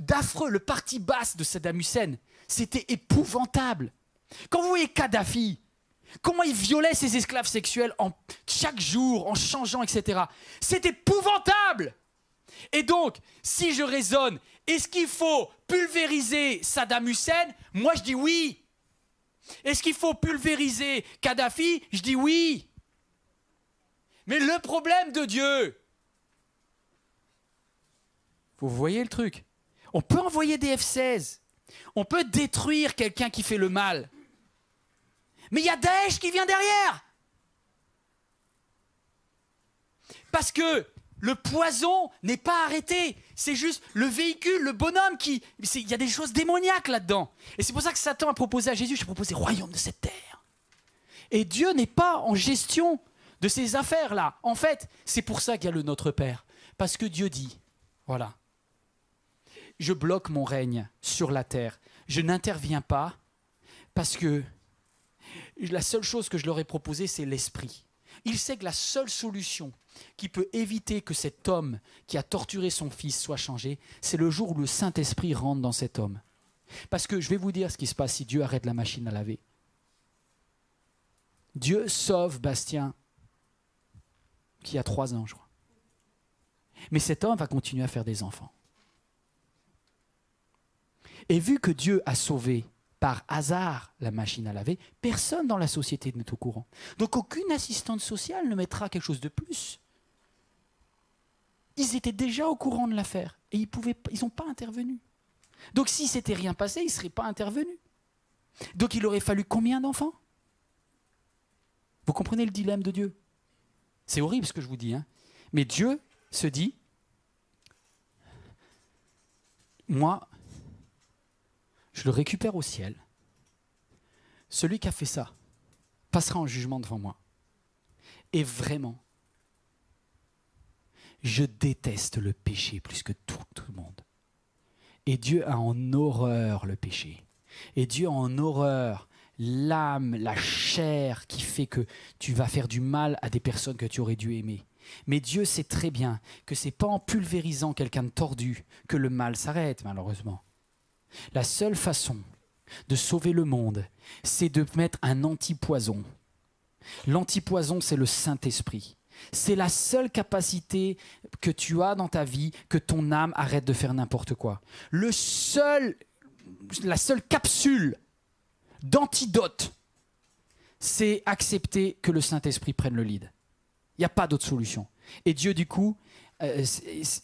d'affreux, le parti basse de Saddam Hussein, c'était épouvantable. Quand vous voyez Kadhafi, comment il violait ses esclaves sexuels chaque jour, en changeant, etc. C'est épouvantable. Et donc, si je raisonne, est-ce qu'il faut pulvériser Saddam Hussein? Moi, je dis oui. Est-ce qu'il faut pulvériser Kadhafi? Je dis oui. Mais le problème de Dieu, vous voyez le truc? On peut envoyer des F-16. On peut détruire quelqu'un qui fait le mal. Mais il y a Daesh qui vient derrière. Parce que le poison n'est pas arrêté. C'est juste le véhicule, le bonhomme qui... Il y a des choses démoniaques là-dedans. Et c'est pour ça que Satan a proposé à Jésus, je propose le royaume de cette terre. Et Dieu n'est pas en gestion de ces affaires-là. En fait, c'est pour ça qu'il y a le Notre Père. Parce que Dieu dit, voilà, je bloque mon règne sur la terre. Je n'interviens pas parce que la seule chose que je leur ai proposée, c'est l'esprit. Il sait que la seule solution qui peut éviter que cet homme qui a torturé son fils soit changé, c'est le jour où le Saint-Esprit rentre dans cet homme. Parce que je vais vous dire ce qui se passe si Dieu arrête la machine à laver. Dieu sauve Bastien, qui a 3 ans, je crois. Mais cet homme va continuer à faire des enfants. Et vu que Dieu a sauvé par hasard la machine à laver, personne dans la société n'est au courant. Donc aucune assistante sociale ne mettra quelque chose de plus. Ils étaient déjà au courant de l'affaire et ils n'ont pas intervenu. Donc si c'était rien passé, ils ne seraient pas intervenus. Donc il aurait fallu combien d'enfants? Vous comprenez le dilemme de Dieu? C'est horrible ce que je vous dis, hein. Mais Dieu se dit, moi, je le récupère au ciel. Celui qui a fait ça passera en jugement devant moi. Et vraiment, je déteste le péché plus que tout le monde. Et Dieu a en horreur le péché. Et Dieu a en horreur l'âme, la chair qui fait que tu vas faire du mal à des personnes que tu aurais dû aimer. Mais Dieu sait très bien que ce n'est pas en pulvérisant quelqu'un de tordu que le mal s'arrête, malheureusement. La seule façon de sauver le monde, c'est de mettre un antipoison. L'antipoison, c'est le Saint-Esprit. C'est la seule capacité que tu as dans ta vie que ton âme arrête de faire n'importe quoi. La seule capsule d'antidote, c'est accepter que le Saint-Esprit prenne le lead. Il n'y a pas d'autre solution. Et Dieu, du coup,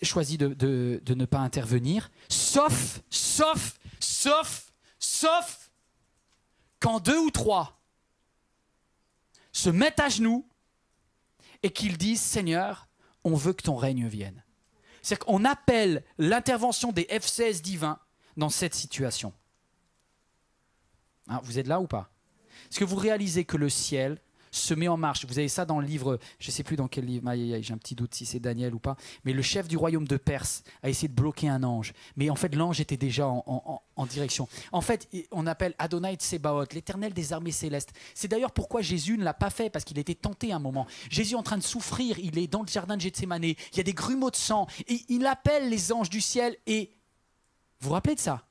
choisit de ne pas intervenir, sauf quand 2 ou 3 se mettent à genoux et qu'ils disent « Seigneur, on veut que ton règne vienne ». C'est-à-dire qu'on appelle l'intervention des F-16 divins dans cette situation. Hein, vous êtes là ou pas? Est-ce que vous réalisez que le ciel se met en marche? Vous avez ça dans le livre, je ne sais plus dans quel livre, j'ai un petit doute si c'est Daniel ou pas, mais le chef du royaume de Perse a essayé de bloquer un ange. Mais en fait, l'ange était déjà en direction. En fait, on appelle Adonai Tsebaoth, l'éternel des armées célestes. C'est d'ailleurs pourquoi Jésus ne l'a pas fait, parce qu'il était tenté à un moment. Jésus est en train de souffrir, il est dans le jardin de Gethsémane, il y a des grumeaux de sang, et il appelle les anges du ciel, et vous vous rappelez de ça?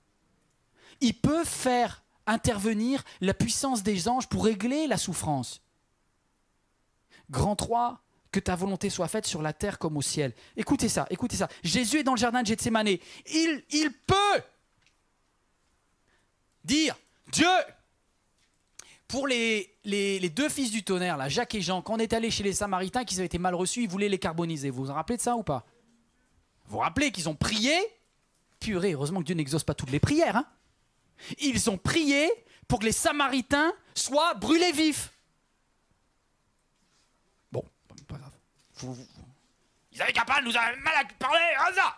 Il peut faire intervenir la puissance des anges pour régler la souffrance. Grand 3, que ta volonté soit faite sur la terre comme au ciel. Écoutez ça, écoutez ça. Jésus est dans le jardin de Gethsémane. Il peut dire, Dieu, pour les 2 fils du tonnerre, là, Jacques et Jean, quand on est allé chez les Samaritains, qu'ils avaient été mal reçus, ils voulaient les carboniser. Vous vous rappelez de ça ou pas? Vous vous rappelez qu'ils ont prié? Purée, heureusement que Dieu n'exauce pas toutes les prières. Hein. Ils ont prié pour que les Samaritains soient brûlés vifs. Pas grave. Ils avaient qu'à pas nous a mal à parler, ça.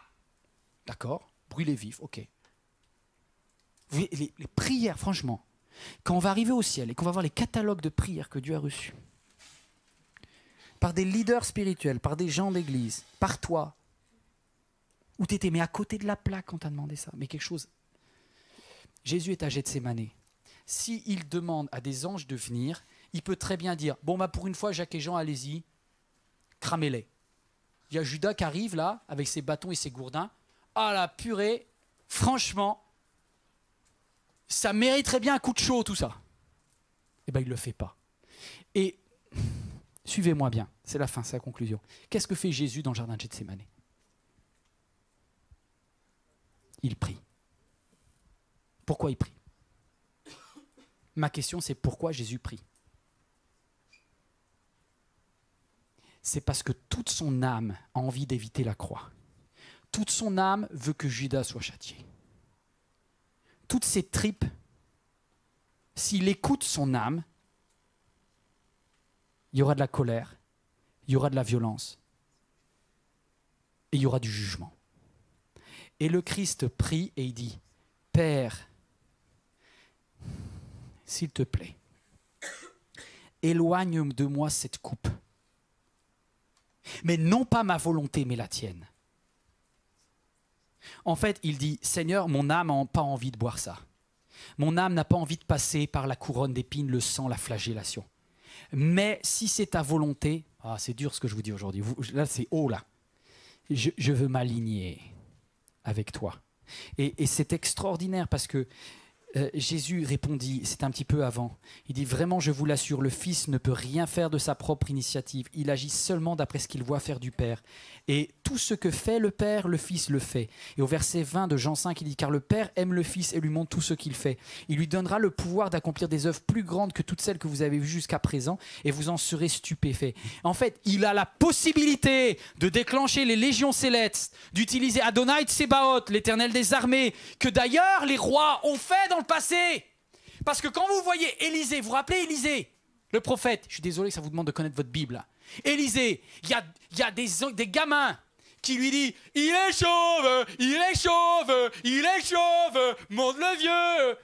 D'accord, brûlez vif, ok. Vous voyez, les prières, franchement, quand on va arriver au ciel et qu'on va voir les catalogues de prières que Dieu a reçus, par des leaders spirituels, par des gens d'église, par toi, où tu étais, mais à côté de la plaque quand on t'a demandé ça, mais quelque chose. Jésus est à Gethsémane. S'il demande à des anges de venir, il peut très bien dire, bon, bah pour une fois, Jacques et Jean, allez-y, cramez-les. Il y a Judas qui arrive là, avec ses bâtons et ses gourdins. Ah la purée, franchement, ça mériterait bien un coup de chaud tout ça. Eh bien, il ne le fait pas. Et suivez-moi bien, c'est la fin, c'est la conclusion. Qu'est-ce que fait Jésus dans le jardin de Gethsémane? Il prie. Pourquoi il prie? Ma question, c'est pourquoi Jésus prie? C'est parce que toute son âme a envie d'éviter la croix. Toute son âme veut que Judas soit châtié. Toutes ses tripes, s'il écoute son âme, il y aura de la colère, il y aura de la violence et il y aura du jugement. Et le Christ prie et il dit, Père, s'il te plaît, éloigne de moi cette coupe. Mais non pas ma volonté, mais la tienne. En fait, il dit, Seigneur, mon âme n'a pas envie de boire ça. Mon âme n'a pas envie de passer par la couronne d'épines, le sang, la flagellation. Mais si c'est ta volonté, c'est dur ce que je vous dis aujourd'hui, là c'est haut là, je veux m'aligner avec toi. Et c'est extraordinaire parce que Jésus répondit, c'est un petit peu avant, il dit vraiment je vous l'assure, le Fils ne peut rien faire de sa propre initiative, il agit seulement d'après ce qu'il voit faire du Père. Et tout ce que fait le Père, le Fils le fait. Et au verset 20 de Jean 5, il dit car le Père aime le Fils et lui montre tout ce qu'il fait. Il lui donnera le pouvoir d'accomplir des œuvres plus grandes que toutes celles que vous avez vues jusqu'à présent et vous en serez stupéfaits. En fait, il a la possibilité de déclencher les légions célestes, d'utiliser Adonai Tsebaoth, l'Éternel des armées, que d'ailleurs les rois ont fait dans le passé. Parce que quand vous voyez Élisée, vous vous rappelez Élisée, le prophète, je suis désolé que ça vous demande de connaître votre Bible là. Élisée, il y a des gamins qui lui disent « Il est chauve, il est chauve, il est chauve, monte le vieux !»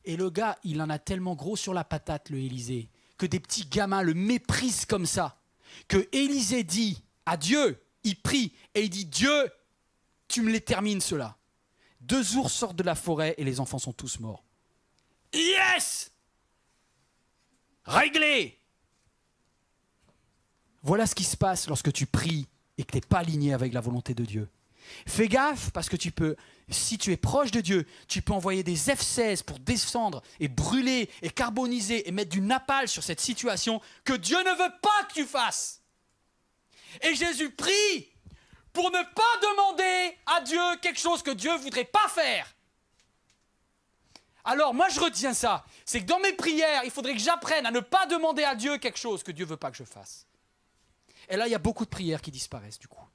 Et le gars, il en a tellement gros sur la patate, le Élisée, que des petits gamins le méprisent comme ça, que Élisée dit à Dieu, il prie, et il dit « Dieu, tu me les termines ceux-là. » 2 ours sortent de la forêt et les enfants sont tous morts. Yes! Réglé! Voilà ce qui se passe lorsque tu pries et que tu n'es pas aligné avec la volonté de Dieu. Fais gaffe parce que tu peux, si tu es proche de Dieu, tu peux envoyer des F-16 pour descendre et brûler et carboniser et mettre du napalm sur cette situation que Dieu ne veut pas que tu fasses. Et Jésus prie pour ne pas demander à Dieu quelque chose que Dieu ne voudrait pas faire. Alors moi je retiens ça, c'est que dans mes prières, il faudrait que j'apprenne à ne pas demander à Dieu quelque chose que Dieu ne veut pas que je fasse. Et là il y a beaucoup de prières qui disparaissent du coup.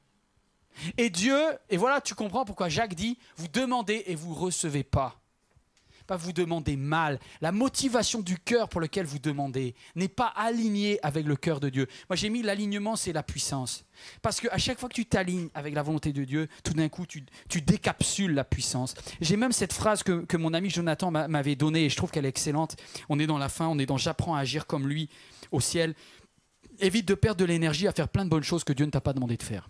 Et Dieu, et voilà tu comprends pourquoi Jacques dit, vous demandez et vous ne recevez pas. Pas vous demandez mal. La motivation du cœur pour lequel vous demandez n'est pas alignée avec le cœur de Dieu. Moi j'ai mis l'alignement, c'est la puissance. Parce qu'à chaque fois que tu t'alignes avec la volonté de Dieu, tout d'un coup tu décapsules la puissance. J'ai même cette phrase que mon ami Jonathan m'avait donnée et je trouve qu'elle est excellente. On est dans la fin, on est dans j'apprends à agir comme lui au ciel. Évite de perdre de l'énergie à faire plein de bonnes choses que Dieu ne t'a pas demandé de faire.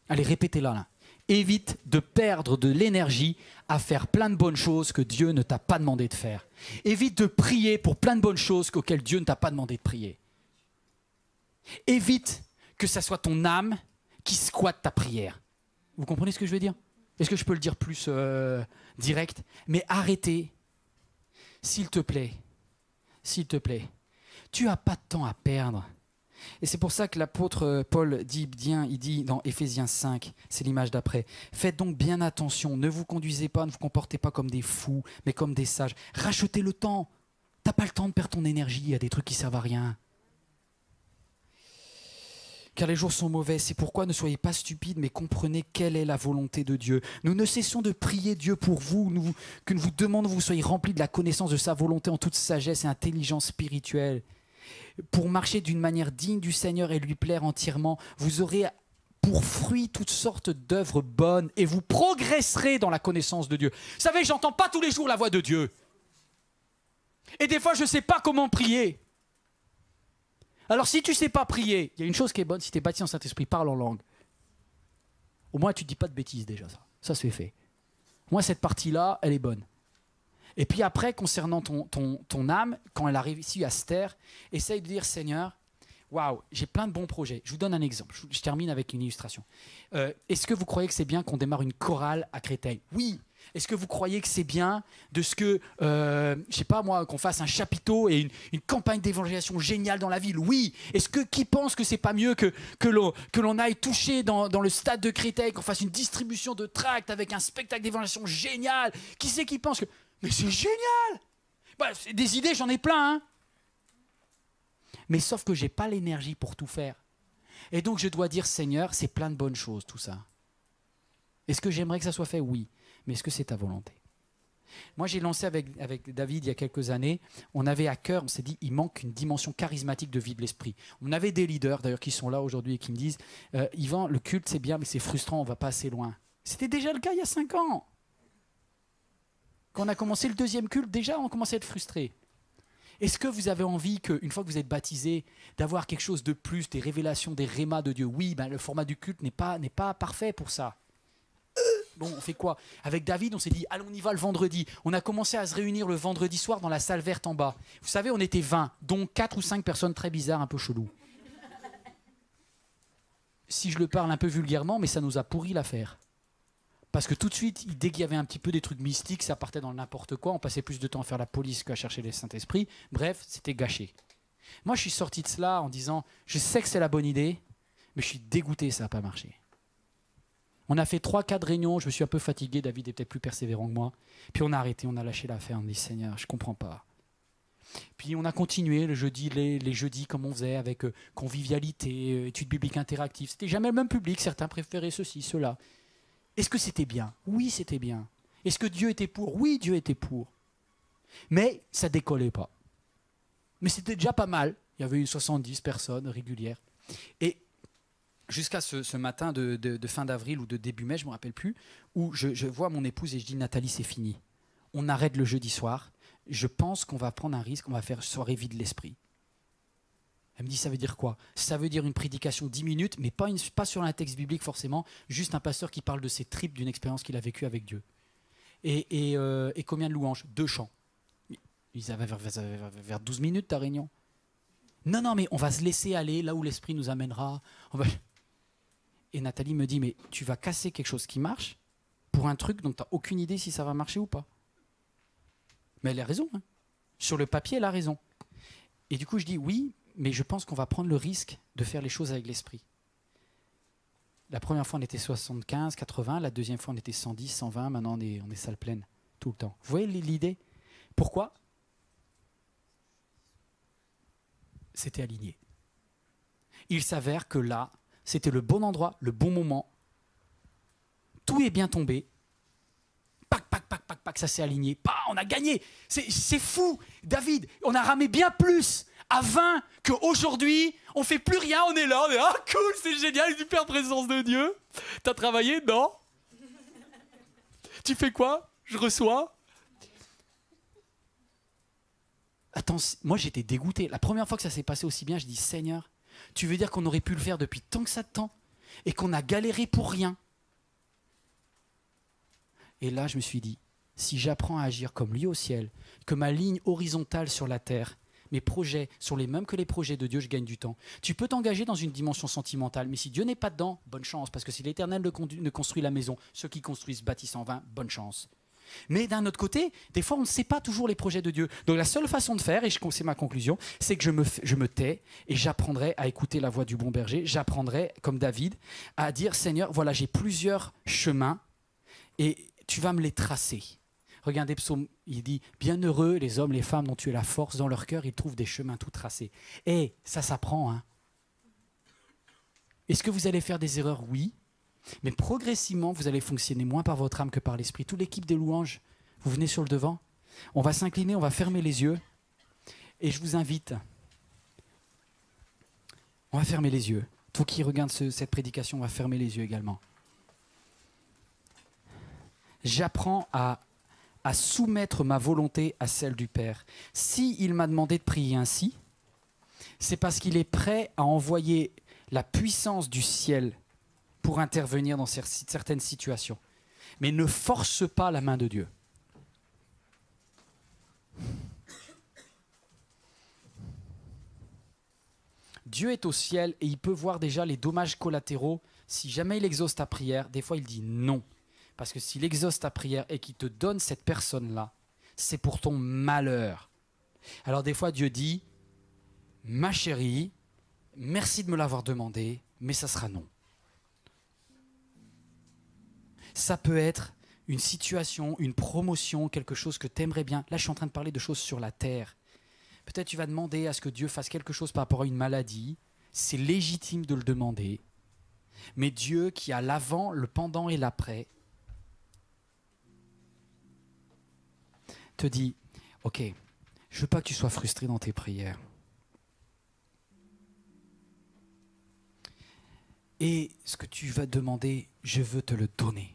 Allez, répétez-la là. Évite de perdre de l'énergie à faire plein de bonnes choses que Dieu ne t'a pas demandé de faire. Évite de prier pour plein de bonnes choses auxquelles Dieu ne t'a pas demandé de prier. Évite que ça soit ton âme qui squatte ta prière. Vous comprenez ce que je veux dire? Est-ce que je peux le dire plus direct? Mais arrêtez, s'il te plaît, tu n'as pas de temps à perdre. Et c'est pour ça que l'apôtre Paul dit bien, il dit dans Éphésiens 5, c'est l'image d'après, faites donc bien attention, ne vous conduisez pas, ne vous comportez pas comme des fous, mais comme des sages. Rachetez le temps. T'as pas le temps de perdre ton énergie à des trucs qui servent à rien. Car les jours sont mauvais, c'est pourquoi ne soyez pas stupides, mais comprenez quelle est la volonté de Dieu. Nous ne cessons de prier Dieu pour vous, que nous vous demandons que vous soyez remplis de la connaissance de sa volonté en toute sagesse et intelligence spirituelle. Pour marcher d'une manière digne du Seigneur et lui plaire entièrement, vous aurez pour fruit toutes sortes d'œuvres bonnes et vous progresserez dans la connaissance de Dieu. Vous savez, j'entends pas tous les jours la voix de Dieu. Et des fois, je ne sais pas comment prier. Alors si tu ne sais pas prier, il y a une chose qui est bonne, si tu es baptisé en Saint-Esprit, parle en langue. Au moins, tu ne dis pas de bêtises déjà, ça. Ça, c'est fait. Moi, cette partie-là, elle est bonne. Et puis après, concernant ton âme, quand elle a réussi à se taire, essaye de dire, Seigneur, waouh, j'ai plein de bons projets. Je vous donne un exemple. Je termine avec une illustration. Est-ce que vous croyez que c'est bien qu'on démarre une chorale à Créteil? Oui. Est-ce que vous croyez que c'est bien de ce que, je sais pas moi, qu'on fasse un chapiteau et une campagne d'évangélisation géniale dans la ville? Oui. Est-ce que qui pense que c'est pas mieux que l'on aille toucher dans le stade de Créteil, qu'on fasse une distribution de tracts avec un spectacle d'évangélisation génial? Qui c'est qui pense que... Mais c'est génial! Bah, des idées, j'en ai plein, hein. Mais sauf que j'ai pas l'énergie pour tout faire. Et donc je dois dire, Seigneur, c'est plein de bonnes choses tout ça. Est-ce que j'aimerais que ça soit fait? Oui. Mais est-ce que c'est ta volonté? Moi j'ai lancé avec David il y a quelques années, on avait à cœur, on s'est dit, il manque une dimension charismatique de vie de l'esprit. On avait des leaders d'ailleurs qui sont là aujourd'hui et qui me disent, Yvan, le culte c'est bien mais c'est frustrant, on va pas assez loin. C'était déjà le cas il y a 5 ans. Quand on a commencé le 2e culte, déjà on commençait à être frustré. Est-ce que vous avez envie, une fois que vous êtes baptisé, d'avoir quelque chose de plus, des révélations, des rémas de Dieu? Oui, ben, le format du culte n'est pas parfait pour ça. Bon, on fait quoi? Avec David, on s'est dit, allons, on y va le vendredi. On a commencé à se réunir le vendredi soir dans la salle verte en bas. Vous savez, on était 20, dont 4 ou 5 personnes très bizarres, un peu cheloues. Si je le parle un peu vulgairement, mais ça nous a pourri l'affaire. Parce que tout de suite, dès qu'il y avait un petit peu des trucs mystiques, ça partait dans n'importe quoi. On passait plus de temps à faire la police qu'à chercher les Saint-Esprit. Bref, c'était gâché. Moi, je suis sorti de cela en disant, je sais que c'est la bonne idée, mais je suis dégoûté, ça n'a pas marché. On a fait 3-4 réunions, je me suis un peu fatigué, David est peut-être plus persévérant que moi. Puis on a arrêté, on a lâché l'affaire, on dit Seigneur, je ne comprends pas. Puis on a continué le jeudi, les jeudis comme on faisait, avec convivialité, études bibliques interactives. C'était jamais le même public, certains préféraient ceci, cela. Est-ce que c'était bien? Oui, c'était bien. Est-ce que Dieu était pour? Oui, Dieu était pour. Mais ça décollait pas. Mais c'était déjà pas mal. Il y avait eu 70 personnes régulières. Et jusqu'à ce matin de fin d'avril ou de début mai, je ne me rappelle plus, où je vois mon épouse et je dis Nathalie, c'est fini. On arrête le jeudi soir. Je pense qu'on va prendre un risque, on va faire soirée vide l'esprit. Elle me dit, ça veut dire quoi? Ça veut dire une prédication 10 minutes, mais pas sur un texte biblique forcément, juste un pasteur qui parle de ses tripes, d'une expérience qu'il a vécue avec Dieu. Et combien de louanges? 2 chants. Ils avaient vers 12 minutes ta réunion. Non, mais on va se laisser aller là où l'esprit nous amènera. Et Nathalie me dit, mais tu vas casser quelque chose qui marche pour un truc dont tu n'as aucune idée si ça va marcher ou pas. Mais elle a raison. Hein. Sur le papier, elle a raison. Et du coup, je dis oui, mais je pense qu'on va prendre le risque de faire les choses avec l'esprit. La première fois, on était 75, 80. La deuxième fois, on était 110, 120. Maintenant, on est salle pleine tout le temps. Vous voyez l'idée? Pourquoi? C'était aligné. Il s'avère que là, c'était le bon endroit, le bon moment. Tout est bien tombé. Pac, ça s'est aligné. On a gagné. C'est fou. David, on a ramé bien plus à 20 qu'aujourd'hui. On ne fait plus rien, on est là. On est ah cool, c'est génial, super présence de Dieu. T'as travaillé? Non. Tu fais quoi? Je reçois. Attends, moi j'étais dégoûté. La première fois que ça s'est passé aussi bien, je dis Seigneur, tu veux dire qu'on aurait pu le faire depuis tant que ça de temps et qu'on a galéré pour rien? Et là, je me suis dit, si j'apprends à agir comme lui au ciel, que ma ligne horizontale sur la terre, mes projets sont les mêmes que les projets de Dieu, je gagne du temps. Tu peux t'engager dans une dimension sentimentale, mais si Dieu n'est pas dedans, bonne chance, parce que si l'Éternel ne construit la maison, ceux qui construisent bâtissent en vain, bonne chance. Mais d'un autre côté, des fois, on ne sait pas toujours les projets de Dieu. Donc la seule façon de faire, et c'est ma conclusion, c'est que je me tais et j'apprendrai à écouter la voix du bon berger. J'apprendrai, comme David, à dire, Seigneur, voilà, j'ai plusieurs chemins et tu vas me les tracer. Regardez Psaume, il dit « Bienheureux les hommes, les femmes dont tu es la force, dans leur cœur, ils trouvent des chemins tout tracés. » Et ça s'apprend. Hein. Est-ce que vous allez faire des erreurs? Oui. Mais progressivement, vous allez fonctionner moins par votre âme que par l'esprit. Toute l'équipe des louanges, vous venez sur le devant. On va s'incliner, on va fermer les yeux. Et je vous invite, on va fermer les yeux. Toi qui regardes cette prédication, on va fermer les yeux également. J'apprends à soumettre ma volonté à celle du Père. S'il m'a demandé de prier ainsi, c'est parce qu'il est prêt à envoyer la puissance du ciel pour intervenir dans certaines situations. Mais ne force pas la main de Dieu. Dieu est au ciel et il peut voir déjà les dommages collatéraux. Si jamais il exauce ta prière, des fois il dit non. Parce que s'il exauce ta prière et qu'il te donne cette personne-là, c'est pour ton malheur. Alors des fois Dieu dit, ma chérie, merci de me l'avoir demandé, mais ça sera non. Ça peut être une situation, une promotion, quelque chose que tu aimerais bien. Là, je suis en train de parler de choses sur la terre. Peut-être tu vas demander à ce que Dieu fasse quelque chose par rapport à une maladie. C'est légitime de le demander. Mais Dieu qui a l'avant, le pendant et l'après, te dit, ok, je ne veux pas que tu sois frustré dans tes prières. Et ce que tu vas demander, je veux te le donner.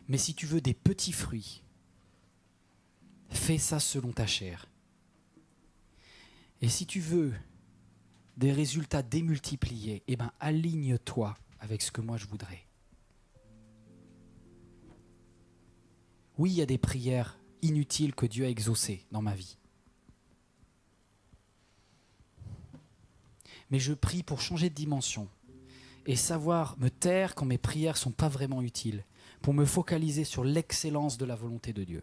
Mais si tu veux des petits fruits, fais ça selon ta chair. Et si tu veux des résultats démultipliés, eh ben aligne-toi avec ce que moi je voudrais. Oui, il y a des prières inutiles que Dieu a exaucées dans ma vie. Mais je prie pour changer de dimension et savoir me taire quand mes prières ne sont pas vraiment utiles, pour me focaliser sur l'excellence de la volonté de Dieu.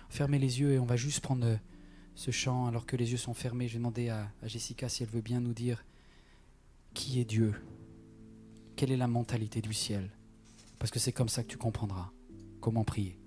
Fermez les yeux et on va juste prendre ce chant alors que les yeux sont fermés. Je vais demander à Jessica si elle veut bien nous dire qui est Dieu, quelle est la mentalité du ciel, parce que c'est comme ça que tu comprendras comment prier.